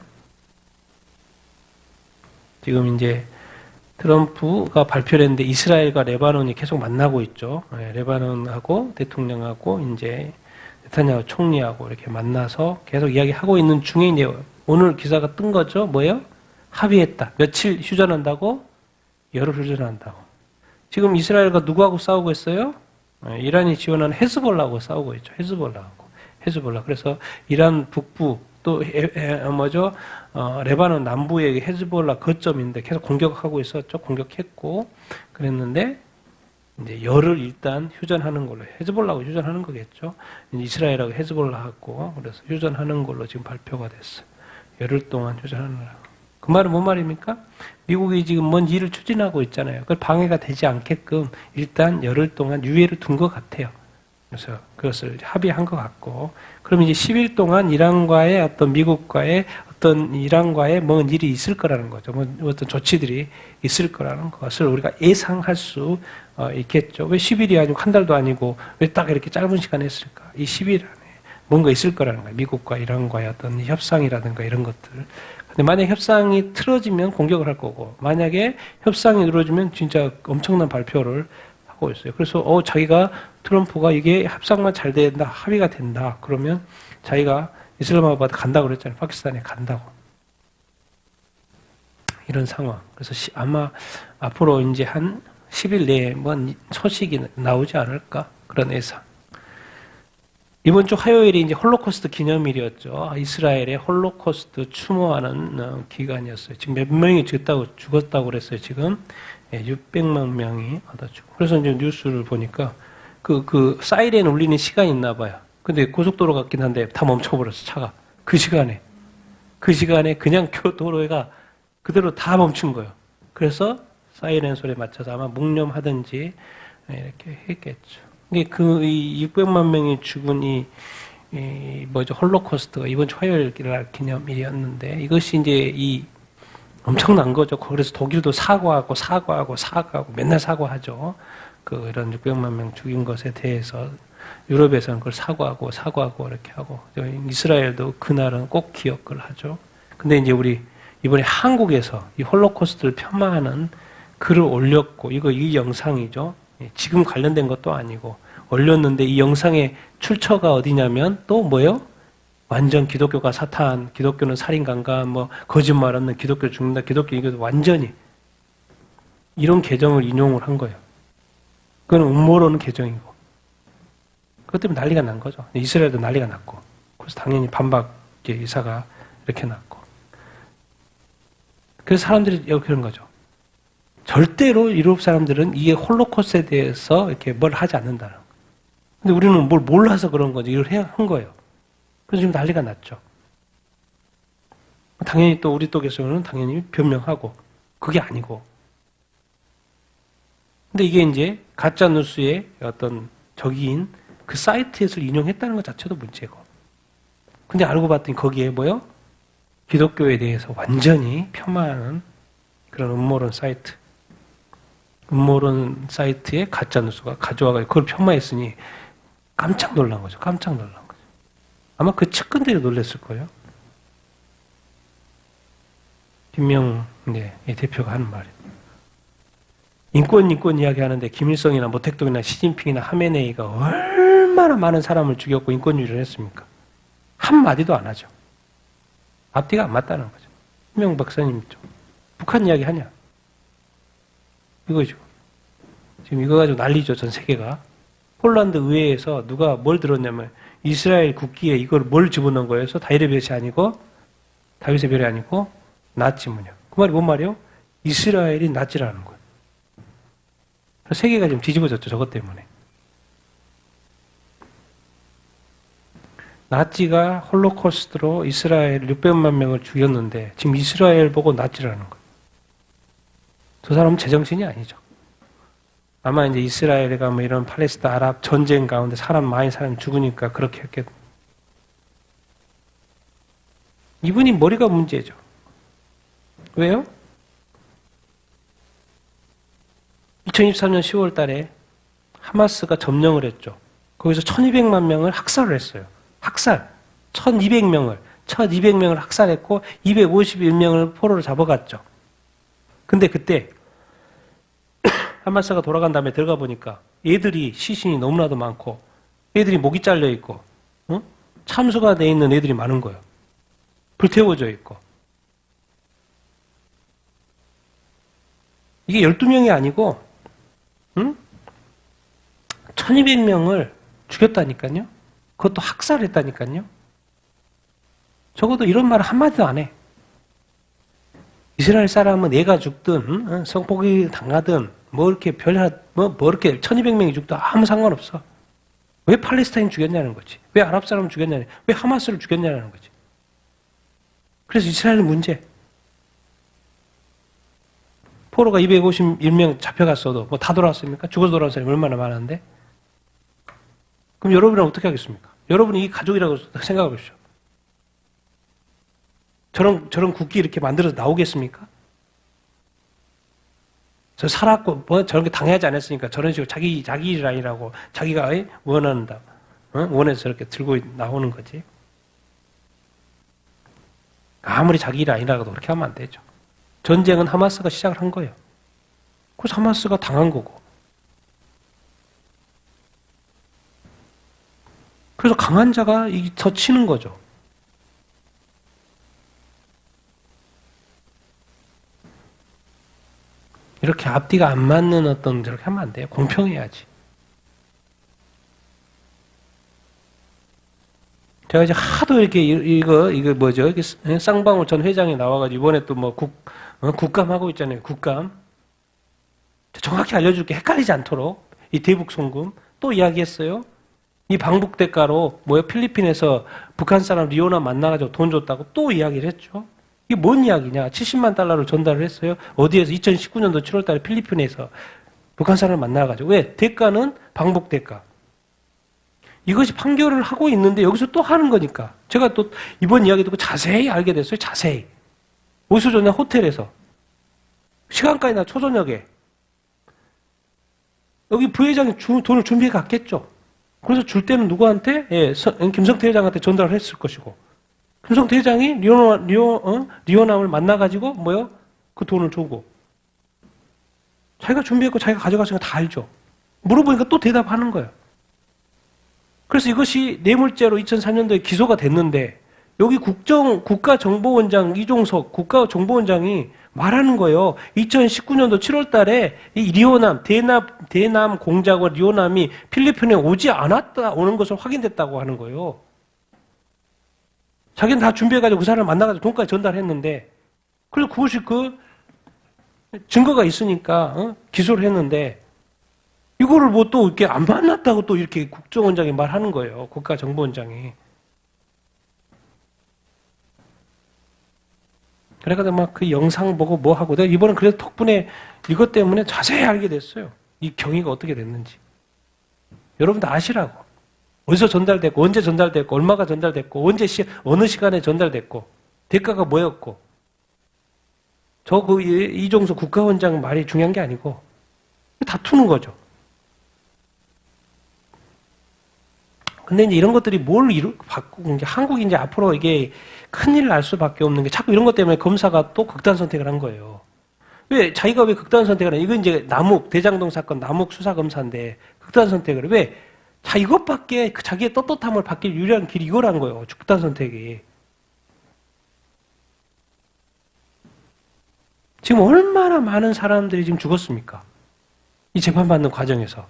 지금 이제 트럼프가 발표를 했는데 이스라엘과 레바논이 계속 만나고 있죠. 레바논하고 대통령하고 이제 네타냐후 총리하고 이렇게 만나서 계속 이야기하고 있는 중에 이제 오늘 기사가 뜬 거죠. 뭐예요? 합의했다. 며칠 휴전한다고? 열흘 휴전한다고. 지금 이스라엘과 누구하고 싸우고 있어요? 이란이 지원하는 헤즈볼라하고 싸우고 있죠. 헤즈볼라. 그래서 이란 북부 또 레바논 남부의 헤즈볼라 거점인데 계속 공격하고 있었죠. 공격했고 그랬는데 이제 열흘 일단 휴전하는 걸로 헤즈볼라하고 휴전하는 거겠죠. 이스라엘하고 헤즈볼라하고 그래서 휴전하는 걸로 지금 발표가 됐어요. 열흘 동안 휴전하느라고. 그 말은 뭔 말입니까? 미국이 지금 뭔 일을 추진하고 있잖아요. 그걸 방해가 되지 않게끔 일단 열흘 동안 유예를 둔 것 같아요. 그래서 그것을 합의한 것 같고, 그럼 이제 10일 동안 이란과의 어떤 미국과의 어떤 이란과의 뭔 일이 있을 거라는 거죠. 뭐 어떤 조치들이 있을 거라는 것을 우리가 예상할 수 있겠죠. 왜 10일이 아니고 한 달도 아니고 왜 딱 이렇게 짧은 시간에 했을까? 이 10일 안에 뭔가 있을 거라는 거예요. 미국과 이란과의 어떤 협상이라든가 이런 것들. 근데 만약 협상이 틀어지면 공격을 할 거고, 만약에 협상이 이루어지면 진짜 엄청난 발표를 하고 있어요. 그래서 자기가 트럼프가 이게 협상만 잘 된다, 합의가 된다, 그러면 자기가 이슬람마바드 간다고 그랬잖아요. 파키스탄에 간다고. 이런 상황. 그래서 아마 앞으로 이제 한 10일 내에 뭔 소식이 나오지 않을까? 그런 예상. 이번 주 화요일이 이제 홀로코스트 기념일이었죠. 이스라엘의 홀로코스트 추모하는 기간이었어요. 지금 몇 명이 죽었다고 그랬어요. 지금 600만 명이 얻어주고. 그래서 이제 뉴스를 보니까 그 사이렌 울리는 시간이 있나 봐요. 근데 고속도로 같긴 한데 다 멈춰버렸어, 차가. 그 시간에 그냥 도로가 그대로 다 멈춘 거예요. 그래서 사이렌 소리에 맞춰서 아마 묵념하든지 이렇게 했겠죠. 이게 이 600만 명이 죽은 홀로코스트가 이번 주 화요일 날 기념일이었는데 이것이 이제 엄청난 거죠. 그래서 독일도 사과하고 맨날 사과하죠. 이런 600만 명 죽인 것에 대해서 유럽에서는 그걸 사과하고 이렇게 하고 이스라엘도 그날은 꼭 기억을 하죠. 근데 이제 우리 이번에 한국에서 이 홀로코스트를 폄하하는 글을 올렸고 이 영상이죠. 지금 관련된 것도 아니고 올렸는데 이 영상의 출처가 어디냐면 또 뭐예요? 완전 기독교가 사탄, 기독교는 살인강간, 거짓말 없는 기독교 죽는다, 기독교 이거 완전히 이런 계정을 인용을 한 거예요. 그건 음모론 계정이고 그것 때문에 난리가 난 거죠. 이스라엘도 난리가 났고 그래서 당연히 반박 이사가 이렇게 났고 그래서 사람들이 여기 그런 거죠. 절대로 유럽 사람들은 이게 홀로코스트에 대해서 이렇게 뭘 하지 않는다는 거예요. 근데 우리는 뭘 몰라서 그런 거죠. 이걸 한 거예요. 그래서 지금 난리가 났죠. 당연히 또 우리 쪽에서는 당연히 변명하고 그게 아니고. 근데 이게 이제 가짜 뉴스의 어떤 적인 그 사이트에서 인용했다는 것 자체도 문제고. 근데 알고 봤더니 거기에 뭐요? 기독교에 대해서 완전히 폄하하는 그런 음모론 사이트. 음모론 사이트에 가짜 뉴스가 가져와가지고 그걸 폄하했으니 깜짝 놀란 거죠. 아마 그 측근들이 놀랐을 거예요. 김명 대표가 하는 말이에요. 인권 이야기 하는데 김일성이나 모택동이나 시진핑이나 하메네이가 얼마나 많은 사람을 죽였고 인권 유지를 했습니까? 한마디도 안 하죠. 앞뒤가 안 맞다는 거죠. 김명 박사님 있죠. 북한 이야기 하냐? 이거죠. 지금 이거 가지고 난리죠, 전 세계가. 폴란드 의회에서 누가 뭘 들었냐면 이스라엘 국기에 이걸 뭘 집어넣은 거예요? 다윗의 별이 아니고 나치 문양. 그 말이 뭔 말이에요? 이스라엘이 나치라는 거예요. 세계가 지금 뒤집어졌죠, 저것 때문에. 나치가 홀로코스트로 이스라엘 600만 명을 죽였는데 지금 이스라엘 보고 나치라는 거예요. 저 사람은 제정신이 아니죠. 아마 이제 이스라엘과 이런 팔레스타인 아랍 전쟁 가운데 많이 사람이 죽으니까 그렇게 했겠. 이분이 머리가 문제죠. 왜요? 2023년 10월 달에 하마스가 점령을 했죠. 거기서 1200만 명을 학살을 했어요. 1200명을 학살했고 251명을 포로로 잡아갔죠. 근데 그때 하마스가 돌아간 다음에 들어가 보니까 시신이 너무나도 많고 애들이 목이 잘려 있고 참수가 돼 있는 애들이 많은 거예요. 불태워져 있고. 이게 12명이 아니고 1200명을 죽였다니까요. 그것도 학살했다니까요. 적어도 이런 말을 한마디도 안 해. 이스라엘 사람은 내가 죽든 성폭이 당하든 이렇게 이렇게 1200명이 죽든 아무 상관없어. 왜 팔레스타인 죽였냐는 거지. 왜 아랍 사람 죽였냐는 거지. 왜 하마스를 죽였냐는 거지. 그래서 이스라엘은 문제. 포로가 251명 잡혀갔어도 다 돌아왔습니까? 죽어서 돌아온 사람이 얼마나 많은데? 그럼 여러분은 어떻게 하겠습니까? 여러분이 이 가족이라고 생각해 보십시오. 저런 국기 이렇게 만들어서 나오겠습니까? 저 살았고 뭐 저런 게 당하지 않았으니까 저런 식으로 자기 일 아니라고 자기가 원한다. 원해서 저렇게 들고 나오는 거지. 아무리 자기 일 아니라고도 그렇게 하면 안 되죠. 전쟁은 하마스가 시작을 한 거예요. 그래서 하마스가 당한 거고. 그래서 강한 자가 더 치는 거죠. 이렇게 앞뒤가 안 맞는 어떤 저렇게 하면 안 돼요. 공평해야지. 제가 이제 하도 이렇게 이거 뭐죠? 이게 쌍방울 전 회장이 나와가지고 이번에 또 뭐 국감 하고 있잖아요. 국감. 정확히 알려줄게. 헷갈리지 않도록. 이 대북 송금 또 이야기했어요. 이 방북 대가로 필리핀에서 북한 사람 리오나 만나가지고 돈 줬다고 또 이야기를 했죠. 이게 뭔 이야기냐? 70만 달러를 전달을 했어요. 어디에서 2019년도 7월 달에 필리핀에서 북한 사람을 만나가지고. 왜? 대가는 방북 대가. 이것이 판결을 하고 있는데 여기서 또 하는 거니까. 제가 또 이번 이야기 듣고 자세히 알게 됐어요. 자세히. 어디서 줬냐? 호텔에서. 시간까지나 초저녁에. 여기 부회장이 돈을 준비해 갔겠죠. 그래서 줄 때는 누구한테? 예, 김성태 회장한테 전달을 했을 것이고. 김성태 회장이 리오남을 만나가지고 그 돈을 주고. 자기가 준비했고 자기가 가져갔으니까 다 알죠. 물어보니까 또 대답하는 거예요. 그래서 이것이 뇌물죄로 2004년도에 기소가 됐는데 여기 국가정보원장 이종석 국가정보원장이 말하는 거예요. 2019년도 7월 달에 이 리오남, 대남 공작원 리오남이 필리핀에 오는 것을 확인됐다고 하는 거예요. 자기는 다 준비해가지고 그 사람을 만나가지고 돈까지 전달했는데, 그래서 그것이 증거가 있으니까, 기소를 했는데, 이거를 뭐 또 이렇게 안 만났다고 또 이렇게 국정원장이 말하는 거예요. 국가정보원장이. 그래가지고 막 그 영상 보고 뭐 하고, 내가 이번엔 그래도 덕분에 이것 때문에 자세히 알게 됐어요. 이 경위가 어떻게 됐는지. 여러분도 아시라고. 어디서 전달됐고, 언제 전달됐고, 얼마가 전달됐고, 어느 시간에 전달됐고, 대가가 뭐였고. 이종석 국가원장 말이 중요한 게 아니고, 다투는 거죠. 근데 이제 이런 것들이 바꾸는 게 한국이 이제 앞으로 이게 큰일 날 수밖에 없는 게 자꾸 이런 것 때문에 검사가 또 극단 선택을 한 거예요. 자기가 왜 극단 선택을 하냐. 이건 이제 대장동 사건 남욱 수사검사인데 극단 선택을 왜? 자, 이것밖에 자기의 떳떳함을 받길 유리한 길이 이거란 거예요. 극단 선택이. 지금 얼마나 많은 사람들이 지금 죽었습니까? 이 재판받는 과정에서.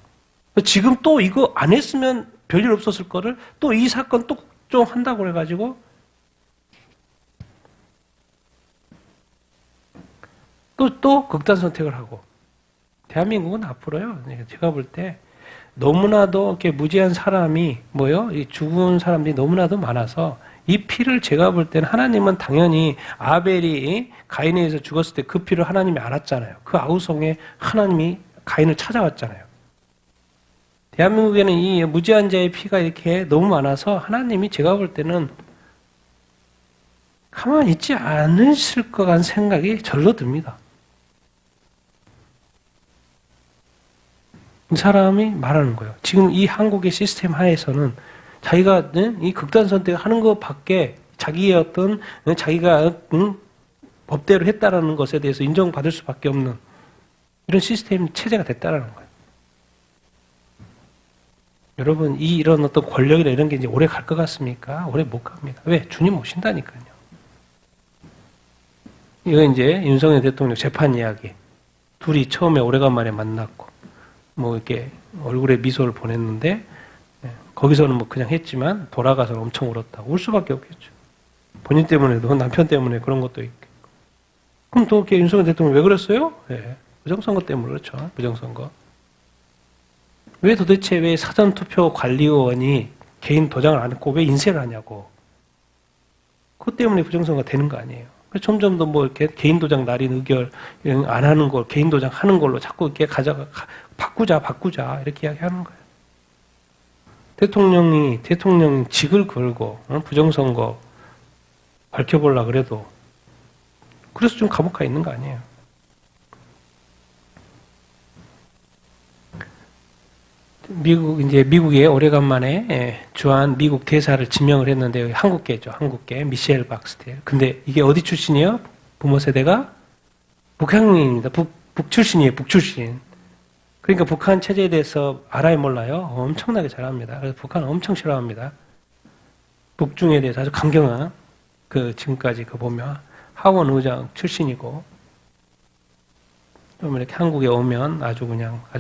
지금 또 이거 안 했으면 별일 없었을 거를 또 이 사건 또 국정한다고 해가지고 또 극단 선택을 하고. 대한민국은 앞으로요. 제가 볼 때 너무나도 이렇게 무지한 사람이 이 죽은 사람들이 너무나도 많아서 이 피를 제가 볼 때는 하나님은 당연히 아벨이 가인에 의해서 죽었을 때 그 피를 하나님이 알았잖아요. 그 아우성에 하나님이 가인을 찾아왔잖아요. 대한민국에는 이 무지한 자의 피가 이렇게 너무 많아서 하나님이 제가 볼 때는 가만히 있지 않으실 것 같은 생각이 절로 듭니다. 이 사람이 말하는 거예요. 지금 이 한국의 시스템 하에서는 자기가 이 극단 선택을 하는 것밖에 자기의 자기가 법대로 했다라는 것에 대해서 인정받을 수밖에 없는 이런 시스템 체제가 됐다라는 거예요. 여러분, 이런 어떤 권력이나 이런 게 이제 오래 갈 것 같습니까? 오래 못 갑니다. 왜? 주님 오신다니까요. 이거 이제 윤석열 대통령 재판 이야기. 둘이 처음에 오래간만에 만났고, 이렇게 얼굴에 미소를 보냈는데, 거기서는 그냥 했지만, 돌아가서 엄청 울었다고. 울 수밖에 없겠죠. 본인 때문에도, 남편 때문에 그런 것도 있고. 그럼 또 이렇게 윤석열 대통령 왜 그랬어요? 부정선거 때문에 그렇죠. 부정선거. 왜 사전투표관리위원이 개인 도장을 안 했고 왜 인쇄를 하냐고. 그것 때문에 부정선거가 되는 거 아니에요. 그래서 점점 더 이렇게 개인 도장 날인 의결 안 하는 걸 개인 도장 하는 걸로 자꾸 이렇게 바꾸자 이렇게 이야기하는 거예요. 대통령이 직을 걸고 부정선거 밝혀보려고 그래도. 그래서 좀 감옥 가 있는 거 아니에요. 미국에 오래간만에 주한 미국 대사를 지명을 했는데, 한국계죠, 한국계. 미셸 박스텔. 근데 이게 어디 출신이에요? 부모 세대가? 북한인입니다. 북 출신이에요, 북 출신. 그러니까 북한 체제에 대해서 알아요, 몰라요? 엄청나게 잘합니다. 그래서 북한은 엄청 싫어합니다. 북중에 대해서 아주 강경한, 지금까지 보면, 하원 의장 출신이고, 좀 이렇게 한국에 오면 아주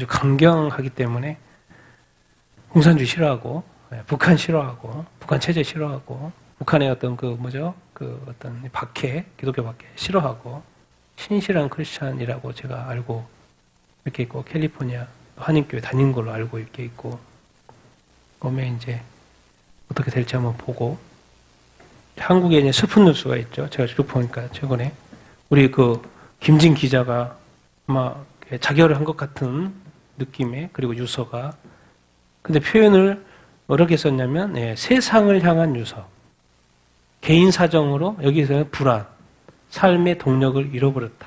강경하기 때문에, 공산주의 싫어하고, 북한 싫어하고, 북한 체제 싫어하고, 북한의 어떤 어떤 박해, 기독교 박해 싫어하고, 신실한 크리스찬이라고 제가 알고 이렇게 있고, 캘리포니아 한인교회 다닌 걸로 알고 이렇게 있고, 그러면 이제 어떻게 될지 한번 보고, 한국에 이제 슬픈 뉴스가 있죠. 제가 쭉 보니까 최근에 우리 김진 기자가 아마 자결을 한 것 같은 느낌의, 그리고 유서가, 근데 표현을 어떻게 썼냐면, 세상을 향한 유서. 개인 사정으로 여기서 불안, 삶의 동력을 잃어버렸다.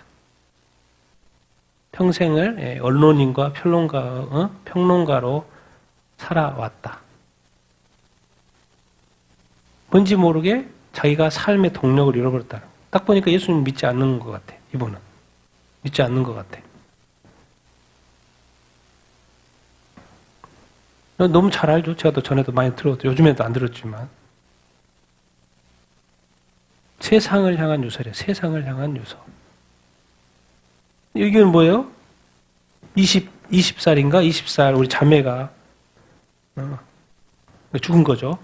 평생을 언론인과 평론가로 살아왔다. 뭔지 모르게 자기가 삶의 동력을 잃어버렸다. 딱 보니까 예수님 믿지 않는 것 같아, 이분은. 믿지 않는 것 같아. 너무 잘 알죠? 제가 또 전에도 많이 들었죠. 요즘에도 안 들었지만. 세상을 향한 유서래. 세상을 향한 유서. 여기는 뭐예요? 20살인가? 20살 우리 자매가 죽은 거죠.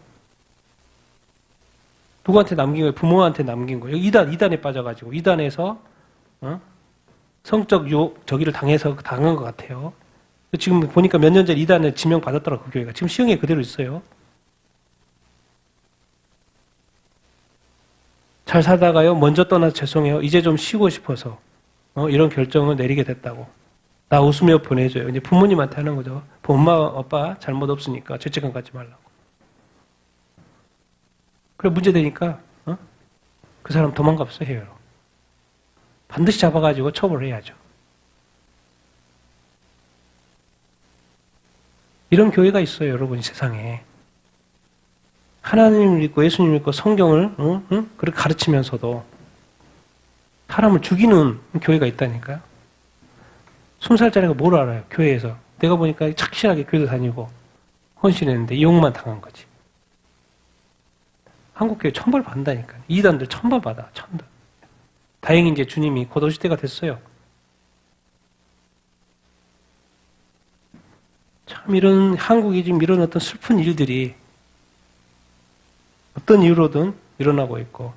누구한테 남긴 거예요? 부모한테 남긴 거예요. 이단에 빠져가지고, 이단에서 성적 유혹, 저기를 당한 것 같아요. 지금 보니까 몇 년 전에 이단에 지명받았더라고요, 그 교회가. 지금 시흥에 그대로 있어요. 잘 살다가요, 먼저 떠나서 죄송해요. 이제 좀 쉬고 싶어서, 이런 결정을 내리게 됐다고. 나 웃으며 보내줘요. 이제 부모님한테 하는 거죠. 엄마, 아빠 잘못 없으니까 죄책감 갖지 말라고. 그래, 문제 되니까, 그 사람 도망갔어, 해요. 반드시 잡아가지고 처벌해야죠. 이런 교회가 있어요, 여러분, 세상에. 하나님을 믿고 예수님을 믿고 성경을 그렇게 가르치면서도 사람을 죽이는 교회가 있다니까요. 20살짜리가 뭘 알아요, 교회에서. 내가 보니까 착실하게 교회도 다니고 헌신했는데 이용만 당한 거지. 한국교회 천벌 받는다니까요. 이단들 천벌 받아, 천벌. 다행히 이제 주님이 곧 오실 때가 됐어요. 참 한국이 지금 이런 어떤 슬픈 일들이 어떤 이유로든 일어나고 있고,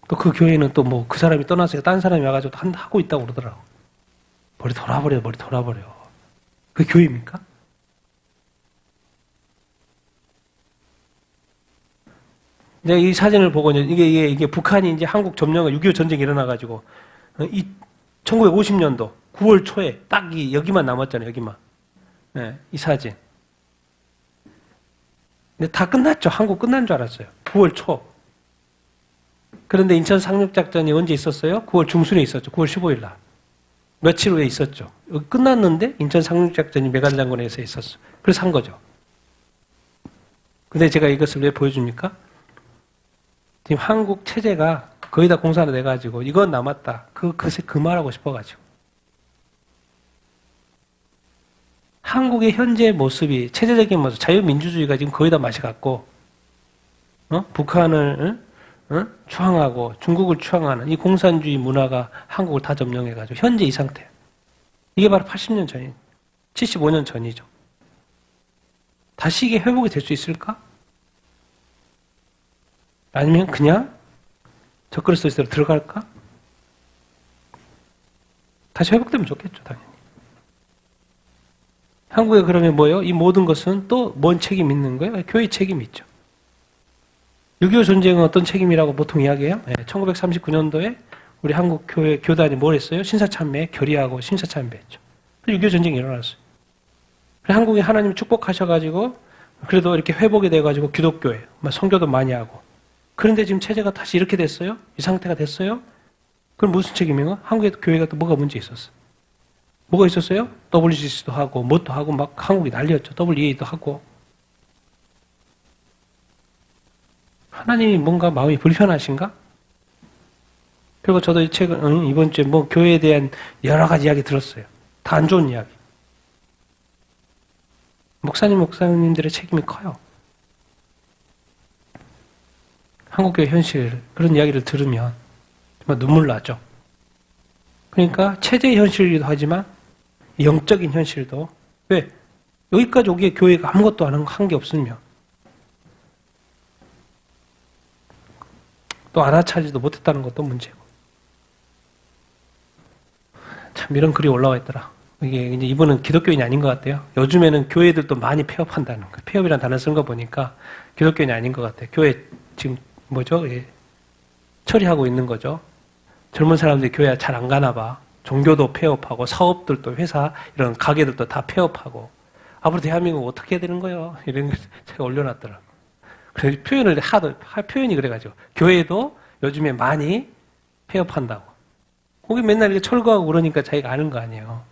또 그 교회는 또 그 사람이 떠나서 딴 사람이 와가지고 하고 있다고 그러더라고. 머리 돌아버려. 그게 교회입니까? 내가 이 사진을 보고, 이게 북한이 이제 한국 점령을 6.25 전쟁이 일어나가지고, 1950년도 9월 초에 딱 여기만 남았잖아요, 여기만. 네, 이 사진. 근데 다 끝났죠. 한국 끝난 줄 알았어요. 9월 초. 그런데 인천 상륙작전이 언제 있었어요? 9월 중순에 있었죠. 9월 15일 날. 며칠 후에 있었죠. 여기 끝났는데 인천 상륙작전이 메간 장군에서 있었어. 그래서 한 거죠. 근데 제가 이것을 왜 보여줍니까? 지금 한국 체제가 거의 다 공산화 돼가지고 이건 남았다. 그 말하고 싶어가지고. 한국의 현재 모습이, 체제적인 모습, 자유민주주의가 지금 거의 다 맛이 갔고, 북한을 추앙하고 중국을 추앙하는 이 공산주의 문화가 한국을 다 점령해가지고 현재 이 상태. 이게 바로 80년 전인, 75년 전이죠. 다시 이게 회복이 될 수 있을까? 아니면 그냥 적그리스도로 들어갈까? 다시 회복되면 좋겠죠, 당연히. 한국에 그러면 뭐예요? 이 모든 것은 또 뭔 책임 있는 거예요? 교회 책임이 있죠. 6.25 전쟁은 어떤 책임이라고 보통 이야기해요? 1939년도에 우리 한국 교단이 뭘 했어요? 신사참배, 결의하고 신사참배했죠. 6.25 전쟁이 일어났어요. 한국에 하나님이 축복하셔가지고 그래도 이렇게 회복이 돼가지고 기독교에 선교도 많이 하고. 그런데 지금 체제가 다시 이렇게 됐어요? 이 상태가 됐어요? 그럼 무슨 책임이에요? 한국의 교회가 또 뭐가 문제 있었어? 뭐가 있었어요? WCC도 하고 뭣도 하고 막 한국이 난리였죠. WEA도 하고. 하나님이 뭔가 마음이 불편하신가? 그리고 저도 이 책은 이번 주에 뭐 교회에 대한 여러 가지 이야기 들었어요. 다 안 좋은 이야기. 목사님들의 책임이 커요. 한국교회 현실 그런 이야기를 들으면 정말 눈물 나죠. 그러니까 체제의 현실이기도 하지만 영적인 현실도 왜? 여기까지 오기에 교회가 아무것도 한 게 없으면 또 알아차리지도 못했다는 것도 문제고. 참 이런 글이 올라와 있더라. 이게 이제 이분은 기독교인이 아닌 것 같아요. 요즘에는 교회들도 많이 폐업한다는 거예요. 폐업이라는 단어 쓴 거 보니까 기독교인이 아닌 것 같아요. 교회 지금 뭐죠? 예. 처리하고 있는 거죠. 젊은 사람들이 교회 잘 안 가나 봐. 종교도 폐업하고 사업들도 회사 이런 가게들도 다 폐업하고 앞으로 대한민국 어떻게 해야 되는 거예요? 이런 걸 제가 올려놨더라고요. 그래서 표현이 그래가지고 교회도 요즘에 많이 폐업한다고. 거기 맨날 이렇게 철거하고 그러니까 자기가 아는 거 아니에요.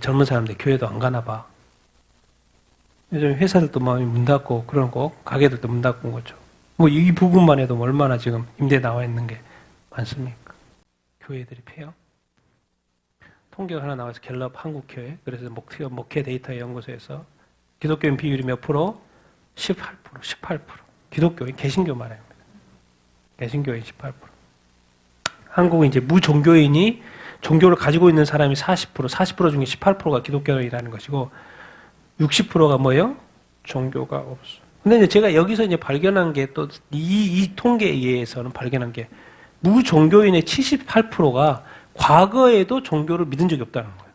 젊은 사람들이 교회도 안 가나 봐. 요즘 회사들도 많이 문 닫고 그런 거, 가게들도 문 닫고 거죠. 뭐 이 부분만 해도 얼마나 지금 임대 나와 있는 게 많습니까? 교회들이 폐업. 통계가 하나 나와서 갤럽 한국교회, 그래서 목회 데이터 연구소에서 기독교인 비율이 몇 프로? 18%. 기독교인, 개신교 말합니다. 개신교인 18%. 한국은 이제 무종교인이 종교를 가지고 있는 사람이 40% 중에 18%가 기독교인이라는 것이고 60%가 뭐예요? 종교가 없어. 근데 이제 제가 여기서 이제 발견한 게 또 이 통계에 의해서는 발견한 게 무종교인의 78%가 과거에도 종교를 믿은 적이 없다는 거예요.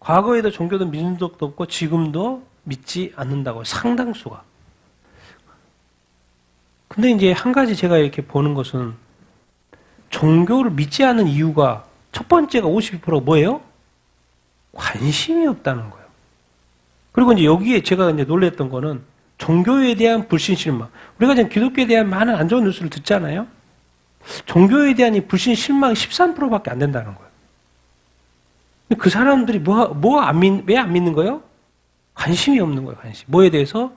과거에도 종교도 믿은 적도 없고 지금도 믿지 않는다고 상당수가. 근데 이제 한 가지 제가 이렇게 보는 것은 종교를 믿지 않는 이유가 첫 번째가 52%가 뭐예요? 관심이 없다는 거예요. 그리고 이제 여기에 제가 이제 놀랬던 거는 종교에 대한 불신 실망. 우리가 지금 기독교에 대한 많은 안 좋은 뉴스를 듣잖아요. 종교에 대한 이 불신 실망이 13%밖에 안 된다는 거예요. 그 사람들이 왜 안 믿는 거예요? 관심이 없는 거예요, 관심. 뭐에 대해서?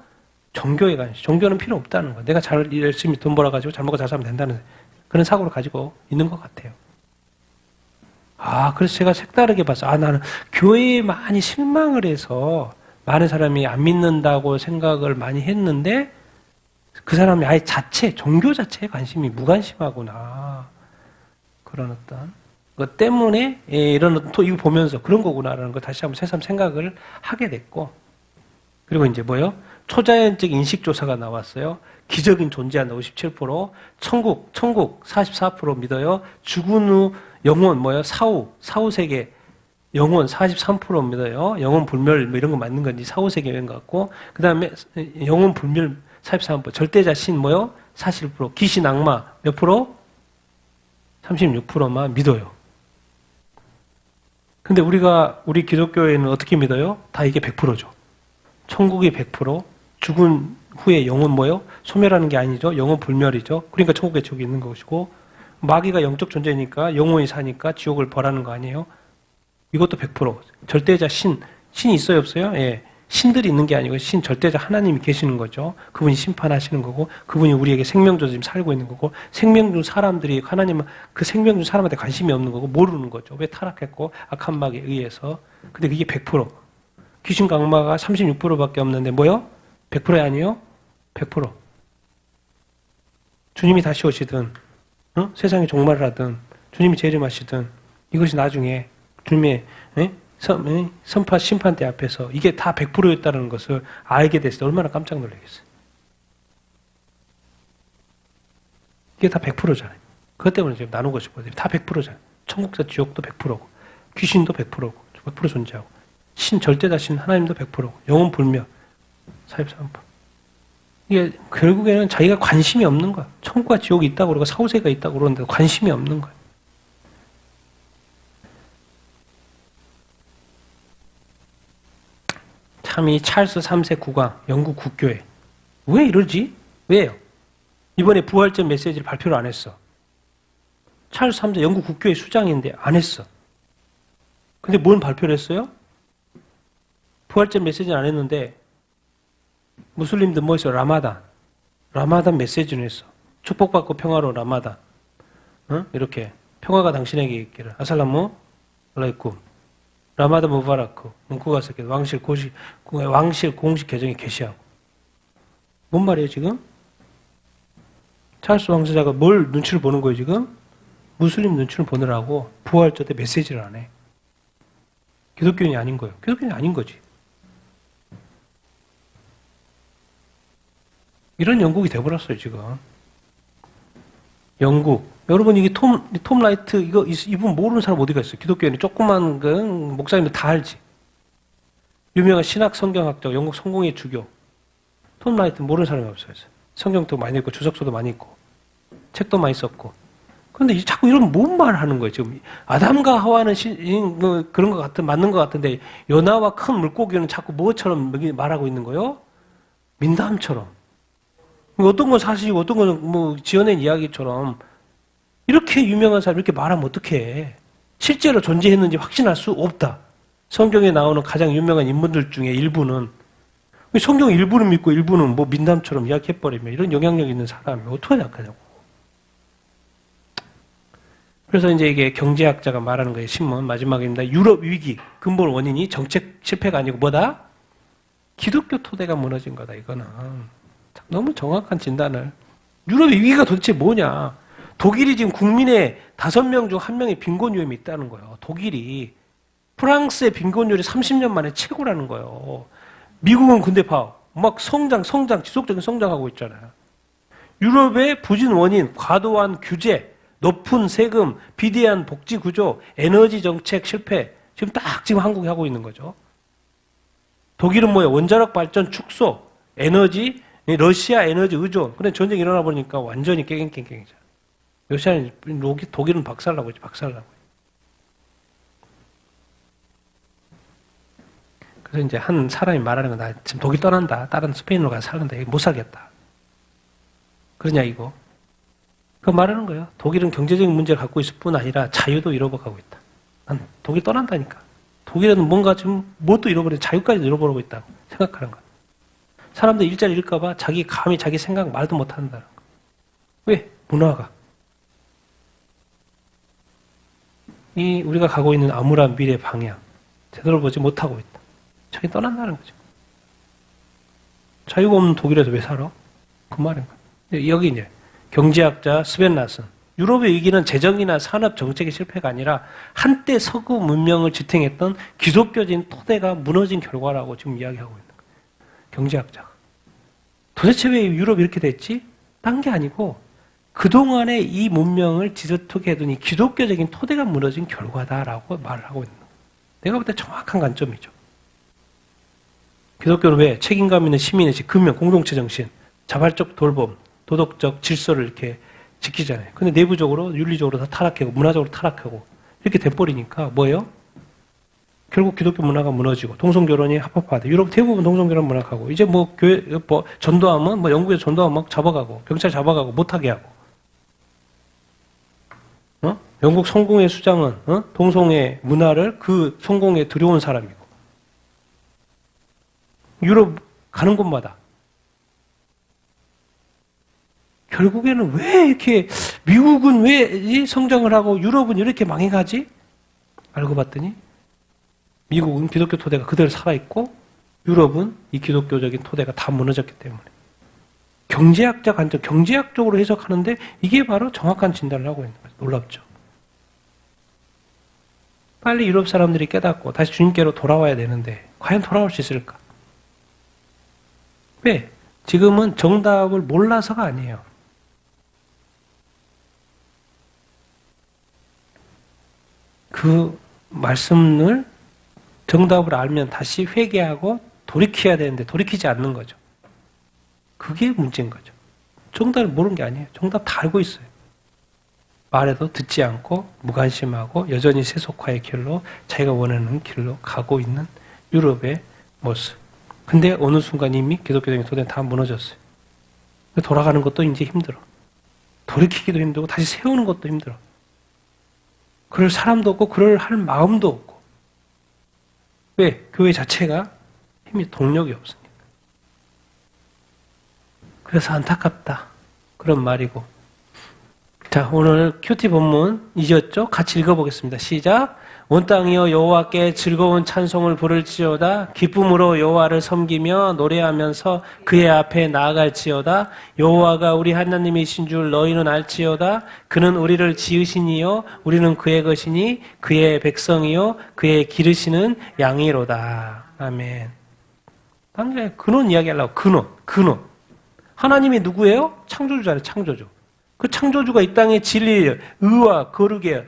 종교에 관심. 종교는 필요 없다는 거예요. 내가 열심히 돈 벌어가지고 잘 먹고 잘 살면 된다는 그런 사고를 가지고 있는 것 같아요. 그래서 제가 색다르게 봤어요. 나는 교회에 많이 실망을 해서 많은 사람이 안 믿는다고 생각을 많이 했는데 그 사람이 아예 종교 자체에 관심이 무관심하구나. 그런 어떤 것 때문에 이런 이거 보면서 그런 거구나라는 걸 다시 한번 새삼 생각을 하게 됐고 그리고 이제 뭐요? 초자연적 인식 조사가 나왔어요. 기적인 존재한다 57%, 천국 44% 믿어요. 죽은 후 영혼 사후 세계 영혼 43% 믿어요. 영혼 불멸 뭐 이런 거 맞는 건지 사후 세계인 것 같고 그다음에 영혼 불멸 43%, 절대자 신 41%, 귀신 악마 몇 프로? 36%만 믿어요. 근데 우리 기독교회는 어떻게 믿어요? 다 이게 100%죠. 천국이 100%, 죽은 후에 영혼 소멸하는 게 아니죠. 영혼 불멸이죠. 그러니까 천국에 지옥이 있는 것이고 마귀가 영적 존재니까 영혼이 사니까 지옥을 벌하는 거 아니에요. 이것도 100%. 절대자 신이 있어요, 없어요? 예. 신들이 있는 게 아니고 절대자 하나님이 계시는 거죠. 그분이 심판하시는 거고 그분이 우리에게 생명 줘서 지금 살고 있는 거고 생명 준 사람들이 하나님은 그 생명 준 사람한테 관심이 없는 거고 모르는 거죠. 왜 타락했고 악한 마귀에 의해서. 근데 그게 100%. 귀신 강마가 36%밖에 없는데 100%이 아니에요? 100%. 주님이 다시 오시든 세상이 종말을 하든 주님이 재림하시든 이것이 나중에 주님의 선파 심판대 앞에서 이게 다 100%였다는 것을 알게 됐을 때 얼마나 깜짝 놀라겠어요. 이게 다 100%잖아요. 그것 때문에 지금 나누고 싶어요. 다 100%잖아요. 천국과 지옥도 100%고 귀신도 100%고 100% 존재하고 절대자 신 하나님도 100%고 영혼 불멸 43%. 이게 결국에는 자기가 관심이 없는 거야. 천국과 지옥이 있다고 그러고 사후세계가 있다고 그러는데 관심이 없는 거야. 참이 찰스 3세 국왕, 영국 국교회. 왜 이러지? 왜요? 이번에 부활절 메시지를 발표를 안 했어. 찰스 3세 영국 국교회 수장인데 안 했어. 근데 뭔 발표를 했어요? 부활절 메시지는 안 했는데 무슬림들 뭐 했어? 라마단 메시지는 했어. 축복받고 평화로운 라마단. 응? 이렇게 평화가 당신에게 있기를. 아살라무 알라이쿰. 라마단 무바라크. 문구가 썼게 왕실 공식 계정에 게시하고. 뭔 말이에요 지금? 찰스 왕세자가 뭘 눈치를 보는 거예요 지금? 무슬림 눈치를 보느라고 부활절 때 메시지를 안 해. 기독교인이 아닌 거예요. 기독교인이 아닌 거지. 이런 영국이 돼버렸어요 지금. 영국. 여러분 이게 톰 라이트 이분 모르는 사람 어디가 있어요? 기독교인이 조그만 그 목사님들 다 알지. 유명한 신학 성경학자 영국 성공의 주교. 톰 라이트 모르는 사람이 없어요. 성경도 많이 읽고 주석서도 많이 읽고 책도 많이 썼고. 그런데 자꾸 이런 뭔 말을 하는 거예요 지금. 아담과 하와는 그런 것 같은 맞는 것 같은데 연하와 큰 물고기는 자꾸 뭐처럼 말하고 있는 거예요? 민담처럼. 어떤 건 사실이고 어떤 건 뭐 지어낸 이야기처럼 이렇게 유명한 사람이 이렇게 말하면 어떡해. 실제로 존재했는지 확신할 수 없다. 성경에 나오는 가장 유명한 인물들 중에 일부는 성경 일부는 믿고 일부는 뭐 민담처럼 이야기해버리면 이런 영향력 있는 사람이 어떻게 생각하냐고. 그래서 이제 이게 경제학자가 말하는 거예요. 신문 마지막입니다. 유럽 위기 근본 원인이 정책 실패가 아니고 뭐다? 기독교 토대가 무너진 거다. 이거는 너무 정확한 진단을. 유럽의 위기가 도대체 뭐냐? 독일이 지금 국민의 5명 중 1명이 빈곤율이 있다는 거예요. 독일이. 프랑스의 빈곤율이 30년 만에 최고라는 거예요. 미국은 근데 막 지속적인 성장하고 있잖아요. 유럽의 부진 원인, 과도한 규제, 높은 세금, 비대한 복지 구조, 에너지 정책 실패. 지금 한국이 하고 있는 거죠. 독일은 뭐예요? 원자력 발전 축소, 에너지, 러시아 에너지 의존. 근데 전쟁 일어나 보니까 완전히 깨갱깽깽이잖아. 러시아는 독일은 박살나고 있지, 박살나고. 그래서 이제 한 사람이 말하는 거, 나 지금 독일 떠난다. 다른 스페인으로 가서 살는다. 못 살겠다. 그러냐, 이거. 그거 말하는 거예요. 독일은 경제적인 문제를 갖고 있을 뿐 아니라 자유도 잃어버리고 있다. 난 독일 떠난다니까. 독일에는 뭔가 지금 뭣도 잃어버리고 자유까지 잃어버리고 있다고 생각하는 거야. 사람들 일자리 잃을까봐 감히 자기 생각 말도 못 한다는 거. 왜? 문화가. 우리가 가고 있는 암울한 미래 방향, 제대로 보지 못하고 있다. 자기 떠난다는 거죠. 자유가 없는 독일에서 왜 살아? 그 말인 거야. 여기 이제 경제학자 스벤 라슨. 유럽의 위기는 재정이나 산업 정책의 실패가 아니라 한때 서구 문명을 지탱했던 기독교적인 토대가 무너진 결과라고 지금 이야기하고 있는 거예요. 경제학자가. 도대체 왜 유럽이 이렇게 됐지? 딴 게 아니고 그동안에 이 문명을 지저투게 해둔 이 기독교적인 토대가 무너진 결과다라고 말을 하고 있는 거예요. 내가 볼 때 정확한 관점이죠. 기독교는 왜 책임감 있는 시민의식, 근면, 공동체 정신, 자발적 돌봄, 도덕적 질서를 이렇게 지키잖아요. 근데 내부적으로, 윤리적으로 다 타락하고, 문화적으로 타락하고, 이렇게 돼버리니까 뭐예요? 결국 기독교 문화가 무너지고, 동성결혼이 합법화돼. 유럽 대부분 동성결혼 문화하고, 이제 뭐 교회, 전도하면, 영국에서 전도하면 막 잡아가고, 경찰 잡아가고, 못하게 하고. 영국 성공회 수장은, 동성애 문화를 그 성공에 들여온 사람이고. 유럽 가는 곳마다. 결국에는 왜 이렇게 미국은 왜 성장을 하고 유럽은 이렇게 망해가지? 알고 봤더니 미국은 기독교 토대가 그대로 살아있고 유럽은 이 기독교적인 토대가 다 무너졌기 때문에. 경제학자 관점, 경제학적으로 해석하는데 이게 바로 정확한 진단을 하고 있는 거죠. 놀랍죠. 빨리 유럽 사람들이 깨닫고 다시 주님께로 돌아와야 되는데 과연 돌아올 수 있을까? 왜? 지금은 정답을 몰라서가 아니에요. 그 말씀을 정답을 알면 다시 회개하고 돌이켜야 되는데 돌이키지 않는 거죠. 그게 문제인 거죠. 정답을 모르는 게 아니에요. 정답 다 알고 있어요. 말해도 듣지 않고 무관심하고 여전히 세속화의 길로 자기가 원하는 길로 가고 있는 유럽의 모습. 근데 어느 순간 이미 기독교적인 토대는 다 무너졌어요. 돌아가는 것도 이제 힘들어. 돌이키기도 힘들고 다시 세우는 것도 힘들어. 그럴 사람도 없고 그럴 할 마음도 없고. 왜? 교회 자체가 힘이 동력이 없으니까. 그래서 안타깝다. 그런 말이고. 자, 오늘 큐티 본문 잊었죠? 같이 읽어보겠습니다. 시작. 온 땅이여 여호와께 즐거운 찬송을 부를지어다. 기쁨으로 여호와를 섬기며 노래하면서 그의 앞에 나아갈지어다. 여호와가 우리 하나님이신 줄 너희는 알지어다. 그는 우리를 지으시니요 우리는 그의 것이니 그의 백성이요 그의 기르시는 양이로다. 아멘. 당장에 근원 이야기하려고. 근원. 하나님이 누구예요? 창조주잖아요. 창조주. 그 창조주가 이 땅에 진리예요. 의와 거룩이에요.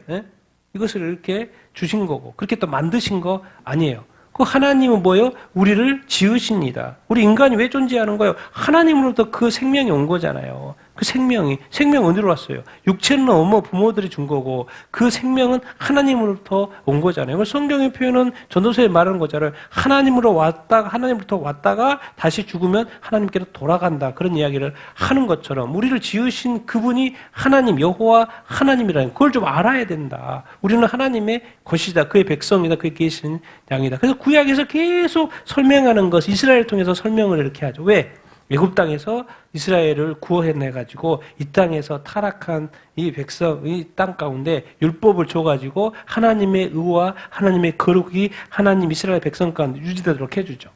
이것을 이렇게 주신 거고 그렇게 또 만드신 거 아니에요. 그 하나님은 뭐예요? 우리를 지으십니다. 우리 인간이 왜 존재하는 거예요? 하나님으로부터 그 생명이 온 거잖아요. 그 생명 어디로 왔어요? 육체는 어머 부모들이 준 거고 그 생명은 하나님으로부터 온 거잖아요. 성경의 표현은 전도서에 말하는 거잖아요. 하나님으로부터 왔다가 다시 죽으면 하나님께로 돌아간다. 그런 이야기를 하는 것처럼 우리를 지으신 그분이 하나님, 여호와 하나님이라는 그걸 좀 알아야 된다. 우리는 하나님의 것이다. 그의 백성이다. 그의 계신 양이다. 그래서 구약에서 계속 설명하는 것, 이스라엘을 통해서 설명을 이렇게 하죠. 왜? 애굽 땅에서 이스라엘을 구원해내가지고 이 땅에서 타락한 이 백성, 이 땅 가운데 율법을 줘가지고 하나님의 의와 하나님의 거룩이 하나님 이스라엘 백성 가운데 유지되도록 해주죠.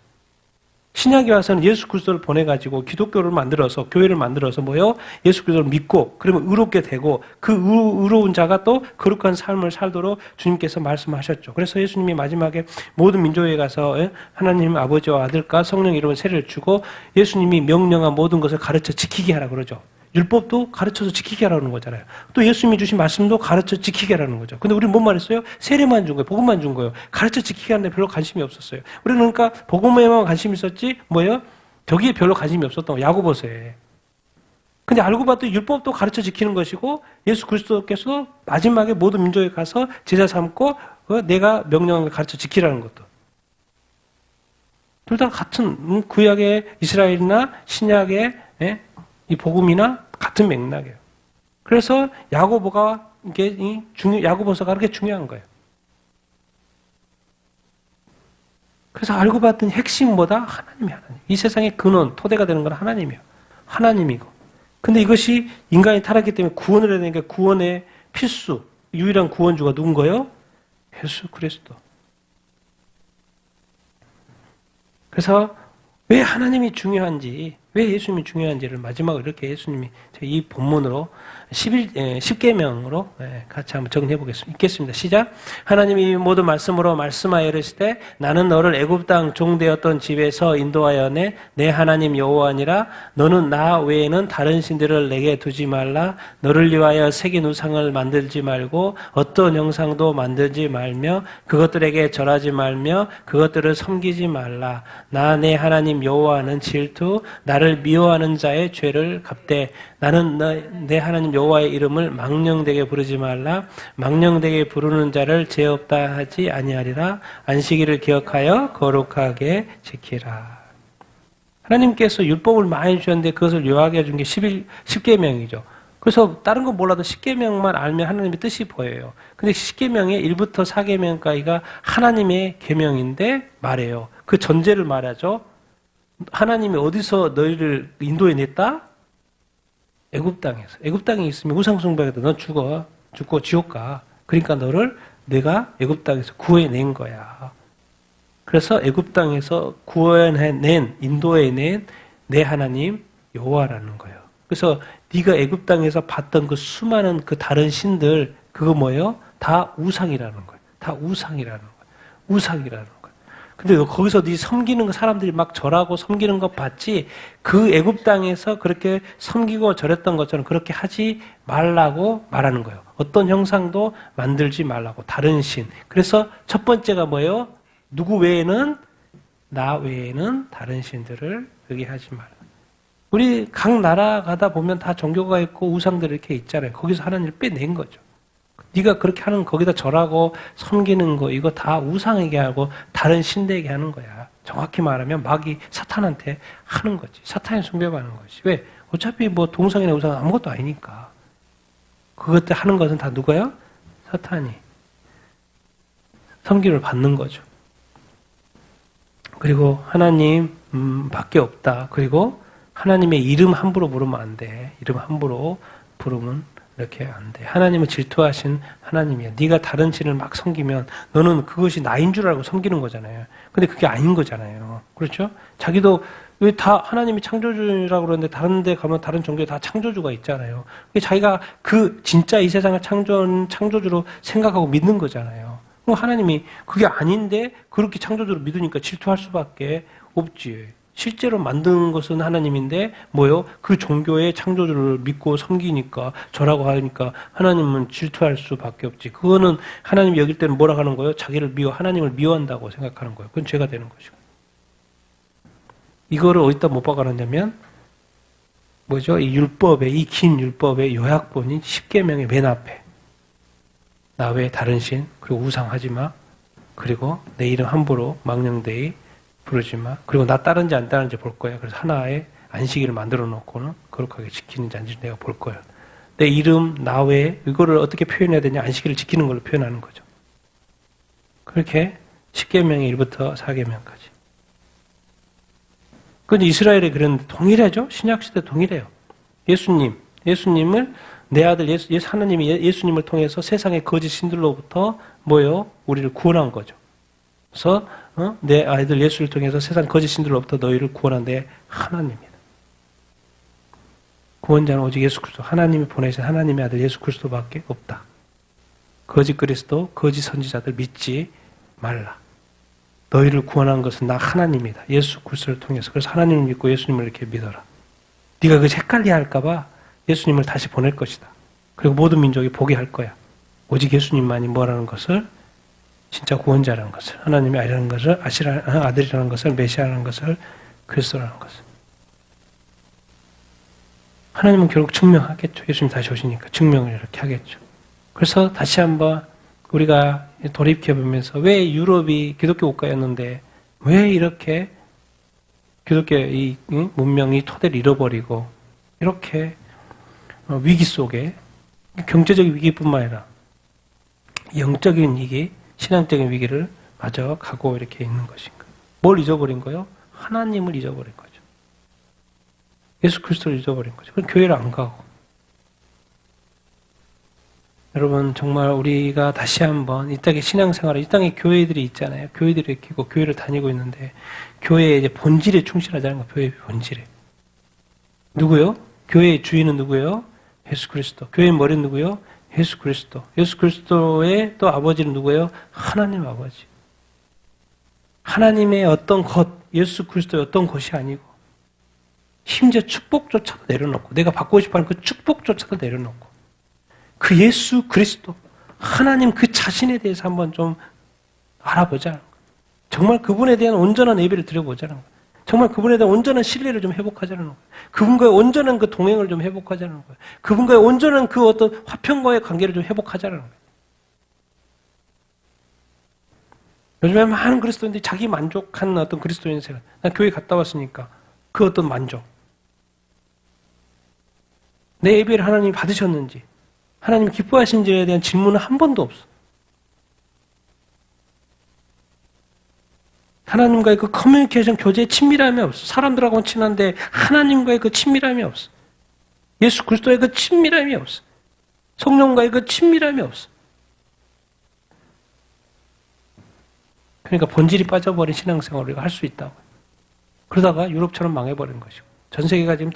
신약에 와서는 예수 그리스도를 보내가지고 기독교를 만들어서 교회를 만들어서 뭐요? 예수 그리스도를 믿고 그러면 의롭게 되고 그 의로운 자가 또 거룩한 삶을 살도록 주님께서 말씀하셨죠. 그래서 예수님이 마지막에 모든 민족에 가서 하나님 아버지와 아들과 성령 이름으로 세례를 주고 예수님이 명령한 모든 것을 가르쳐 지키게 하라 그러죠. 율법도 가르쳐서 지키게 하라는 거잖아요. 또 예수님이 주신 말씀도 가르쳐 지키게 하라는 거죠. 근데 우리는 뭔 말했어요? 세례만 준 거예요. 복음만 준 거예요. 가르쳐 지키게 하는데 별로 관심이 없었어요. 우리는 그러니까 복음에만 관심이 있었지 뭐예요? 거기에 별로 관심이 없었던 거예요. 야고보서에. 근데 알고 봤더니 율법도 가르쳐 지키는 것이고 예수 그리스도께서 마지막에 모든 민족에 가서 제자 삼고 내가 명령한 걸 가르쳐 지키라는 것도. 둘 다 같은 구약의 이스라엘이나 신약의 이 복음이나 같은 맥락이에요. 그래서 야고보가 야고보서가 그렇게 중요한 거예요. 그래서 알고 봤더니 핵심 뭐다? 하나님. 이 세상의 근원, 토대가 되는 건 하나님이에요. 하나님이고. 근데 이것이 인간이 타락했기 때문에 구원을 해야 되니까 구원의 필수, 유일한 구원주가 누군 거예요? 예수 그리스도. 그래서 왜 하나님이 중요한지, 왜 예수님이 중요한지를 마지막으로 이렇게 예수님이 이 본문으로 10계명으로 같이 한번 정리해 보겠습니다. 읽겠습니다. 시작. 하나님이 모든 말씀으로 말씀하여 이르시되 나는 너를 애굽 땅 종되었던 집에서 인도하여 내 하나님 여호와니라. 너는 나 외에는 다른 신들을 내게 두지 말라. 너를 위하여 새긴 우상을 만들지 말고 어떤 형상도 만들지 말며 그것들에게 절하지 말며 그것들을 섬기지 말라. 나 내 하나님 여호와는 질투 나를 미워하는 자의 죄를 갚되 나는 내 하나님 여호와의 이름을 망령되게 부르지 말라. 망령되게 부르는 자를 죄 없다 하지 아니하리라. 안식일을 기억하여 거룩하게 지키라. 하나님께서 율법을 많이 주셨는데 그것을 요하게 해준 게 10계명이죠. 그래서 다른 건 몰라도 10계명만 알면 하나님의 뜻이 보여요. 근데 10계명의 1부터 4계명까지가 하나님의 계명인데 말해요. 그 전제를 말하죠. 하나님이 어디서 너희를 인도해 냈다? 애굽 땅에서. 애굽 땅에 있으면 우상 숭배하다 너 죽고 지옥 가. 그러니까 너를 내가 애굽 땅에서 구해낸 거야. 그래서 애굽 땅에서 구해낸 인도해낸 내 하나님 여호와라는 거예요. 그래서 네가 애굽 땅에서 봤던 그 수많은 그 다른 신들 그거 뭐예요? 다 우상이라는 거예요. 다 우상이라는 거예요. 우상이라는 거예요. 근데 거기서 네 섬기는 거 사람들이 막 절하고 섬기는 거 봤지 그 애굽 땅에서 그렇게 섬기고 절했던 것처럼 그렇게 하지 말라고 말하는 거예요. 어떤 형상도 만들지 말라고 다른 신. 그래서 첫 번째가 뭐예요? 누구 외에는 나 외에는 다른 신들을 여기 하지 말라. 우리 각 나라 가다 보면 다 종교가 있고 우상들 이렇게 있잖아요. 거기서 하나님을 빼낸 거죠. 네가 그렇게 하는 거기다 절하고 섬기는 거 이거 다 우상에게 하고 다른 신들에게 하는 거야. 정확히 말하면 마귀 사탄한테 하는 거지. 사탄에 숭배하는 거지. 왜? 어차피 뭐 동상이나 우상은 아무것도 아니니까. 그것들 하는 것은 다 누가요? 사탄이. 섬김을 받는 거죠. 그리고 하나님 밖에 없다. 그리고 하나님의 이름 함부로 부르면 안 돼. 이름 함부로 부르면 이렇게 안 돼. 하나님은 질투하신 하나님이야. 네가 다른 신을 막 섬기면 너는 그것이 나인 줄 알고 섬기는 거잖아요. 근데 그게 아닌 거잖아요. 그렇죠? 자기도 왜 다 하나님이 창조주라고 그러는데 다른 데 가면 다른 종교에 다 창조주가 있잖아요. 자기가 그 진짜 이 세상을 창조주로 생각하고 믿는 거잖아요. 하나님이 그게 아닌데 그렇게 창조주로 믿으니까 질투할 수밖에 없지. 실제로 만든 것은 하나님인데 뭐요? 그 종교의 창조주를 믿고 섬기니까 저라고 하니까 하나님은 질투할 수밖에 없지. 그거는 하나님이 여길 때는 뭐라 하는 거예요? 자기를 하나님을 미워한다고 생각하는 거예요. 그건 죄가 되는 것이고. 이거를 어디다 못 박아놨냐면 뭐죠? 이 율법의 이 긴 율법의 요약본인 십계명의 맨 앞에 나 외에 다른 신 그리고 우상하지 마. 그리고 내 이름 함부로 망령되이 부르지 마. 그리고 나 따른지 안 따른지 볼 거야. 그래서 하나의 안식일을 만들어 놓고는 거룩하게 지키는지 안 지키는지 내가 볼 거야. 내 이름, 나 외에 이거를 어떻게 표현해야 되냐? 안식일을 지키는 걸로 표현하는 거죠. 그렇게 십계명의 1부터 4계명까지. 그건 이스라엘에 그랬는데 동일하죠? 신약시대 동일해요. 예수님을 내 아들 하나님이 예수님을 통해서 세상의 거짓 신들로부터 뭐요? 우리를 구원한 거죠. 그래서 내 아이들 예수를 통해서 세상 거짓 신들로부터 너희를 구원한 내 하나님이다. 구원자는 오직 예수 그리스도, 하나님이 보내신 하나님의 아들 예수 그리스도밖에 없다. 거짓 그리스도, 거짓 선지자들 믿지 말라. 너희를 구원한 것은 나 하나님이다. 예수 그리스도를 통해서. 그래서 하나님을 믿고 예수님을 이렇게 믿어라. 네가 그 헷갈려 할까 봐 예수님을 다시 보낼 것이다. 그리고 모든 민족이 보게 할 거야. 오직 예수님만이 뭐라는 것을, 진짜 구원자라는 것을, 하나님이 아니라는 것을, 아들이라는 것을, 메시아라는 것을, 그리스도라는 것을. 하나님은 결국 증명하겠죠. 예수님 다시 오시니까 증명을 이렇게 하겠죠. 그래서 다시 한번 우리가 돌이켜보면서 왜 유럽이 기독교 국가였는데 왜 이렇게 기독교의 이 문명이 토대를 잃어버리고 이렇게 위기 속에 경제적인 위기뿐만 아니라 영적인 위기, 신앙적인 위기를 마저 가고 이렇게 있는 것인가. 뭘 잊어버린 거요? 하나님을 잊어버린 거죠. 예수 그리스도를 잊어버린 거죠. 그럼 교회를 안 가고. 여러분 정말 우리가 다시 한번 이 땅의 신앙생활을, 이 땅에 교회들이 있잖아요. 교회들이 있고 교회를 다니고 있는데 교회의 이제 본질에 충실하자는 거예요. 교회의 본질에. 누구요? 교회의 주인은 누구예요? 예수 그리스도. 교회의 머리는 누구요? 예수 그리스도. 예수 그리스도의 또 아버지는 누구예요? 하나님 아버지. 하나님의 어떤 것, 예수 그리스도의 어떤 것이 아니고 심지어 축복조차도 내려놓고 내가 받고 싶어하는 그 축복조차도 내려놓고 그 예수 그리스도, 하나님 그 자신에 대해서 한번 좀 알아보자는 거예요. 정말 그분에 대한 온전한 예배를 드려보자는 거예요. 정말 그분에 대한 온전한 신뢰를 좀 회복하자는 거예요. 그분과의 온전한 그 동행을 좀 회복하자는 거예요. 그분과의 온전한 그 어떤 화평과의 관계를 좀 회복하자는 거예요. 요즘에 많은 그리스도인들이 자기 만족하는 어떤 그리스도인 생활. 난 교회 갔다 왔으니까 그 어떤 만족. 내 예배를 하나님이 받으셨는지, 하나님이 기뻐하신지에 대한 질문은 한 번도 없어. 하나님과의 그 커뮤니케이션, 교제의 친밀함이 없어. 사람들하고는 친한데 하나님과의 그 친밀함이 없어. 예수 그리스도의 그 친밀함이 없어. 성령과의 그 친밀함이 없어. 그러니까 본질이 빠져버린 신앙생활을 우리가 할 수 있다고. 그러다가 유럽처럼 망해버린 것이고, 전 세계가 지금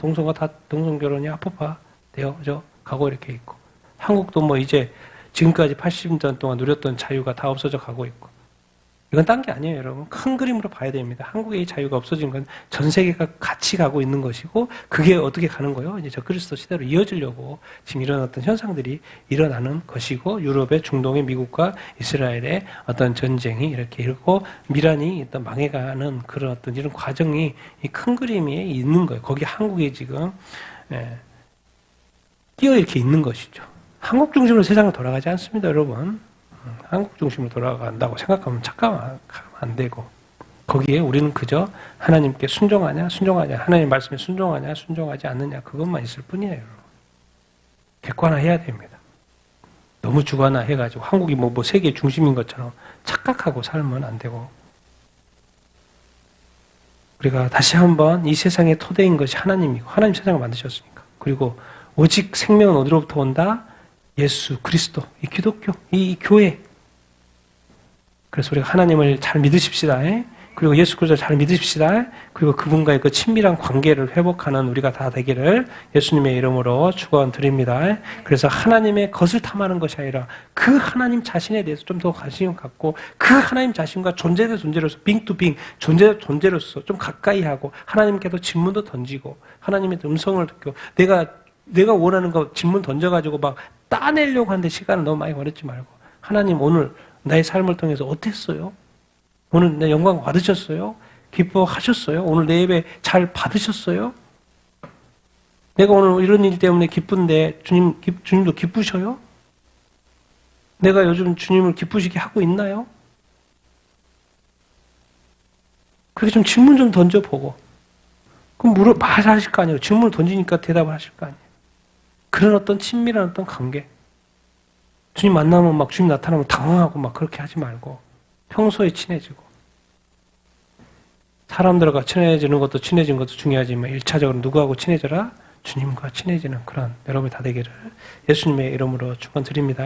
동성결혼이 합법화되어 가고 이렇게 있고, 한국도 뭐 이제 지금까지 80년 동안 누렸던 자유가 다 없어져 가고 있고, 이건 딴 게 아니에요, 여러분. 큰 그림으로 봐야 됩니다. 한국의 이 자유가 없어진 건 전 세계가 같이 가고 있는 것이고, 그게 어떻게 가는 거예요? 이제 저 그리스도 시대로 이어지려고 지금 이런 어떤 현상들이 일어나는 것이고, 유럽의, 중동의, 미국과 이스라엘의 어떤 전쟁이 이렇게 일고, 미란이 일단 망해가는 그런 어떤 이런 과정이 이 큰 그림에 있는 거예요. 거기 한국이 지금 끼어 이렇게 있는 것이죠. 한국 중심으로 세상은 돌아가지 않습니다, 여러분. 한국 중심으로 돌아간다고 생각하면 착각하면 안 되고, 거기에 우리는 그저 하나님께 순종하냐, 순종하냐, 하나님 말씀에 순종하냐, 순종하지 않느냐, 그것만 있을 뿐이에요. 객관화해야 됩니다. 너무 주관화해가지고 한국이 뭐 세계 중심인 것처럼 착각하고 살면 안 되고, 우리가 다시 한번 이 세상의 토대인 것이 하나님이고, 하나님 세상을 만드셨으니까. 그리고 오직 생명은 어디로부터 온다? 예수 그리스도, 이 기독교, 이 교회. 그래서 우리가 하나님을 잘 믿으십시다. 그리고 예수 그리스도를 잘 믿으십시다. 그리고 그분과의 그 친밀한 관계를 회복하는 우리가 다 되기를 예수님의 이름으로 축원드립니다. 그래서 하나님의 것을 탐하는 것이 아니라 그 하나님 자신에 대해서 좀 더 관심을 갖고, 그 하나님 자신과 존재의 존재로서, 빙투빙, 존재로서 좀 가까이 하고, 하나님께도 질문도 던지고, 하나님의 음성을 듣고, 내가 원하는 거 질문 던져가지고 막 따내려고 하는데 시간을 너무 많이 버리지 말고, 하나님 오늘 나의 삶을 통해서 어땠어요? 오늘 내 영광 받으셨어요? 기뻐하셨어요? 오늘 내 예배 잘 받으셨어요? 내가 오늘 이런 일 때문에 기쁜데 주님도 기쁘셔요? 내가 요즘 주님을 기쁘시게 하고 있나요? 그렇게 좀 질문 좀 던져보고, 그럼 말하실 거 아니에요. 질문을 던지니까 대답을 하실 거 아니에요. 그런 어떤 친밀한 어떤 관계. 주님 만나면 막 주님 나타나면 당황하고 막 그렇게 하지 말고, 평소에 친해지고, 사람들과 친해지는 것도 친해진 것도 중요하지만 1차적으로 누구하고 친해져라? 주님과 친해지는 그런 여러분이 다 되기를 예수님의 이름으로 축원드립니다.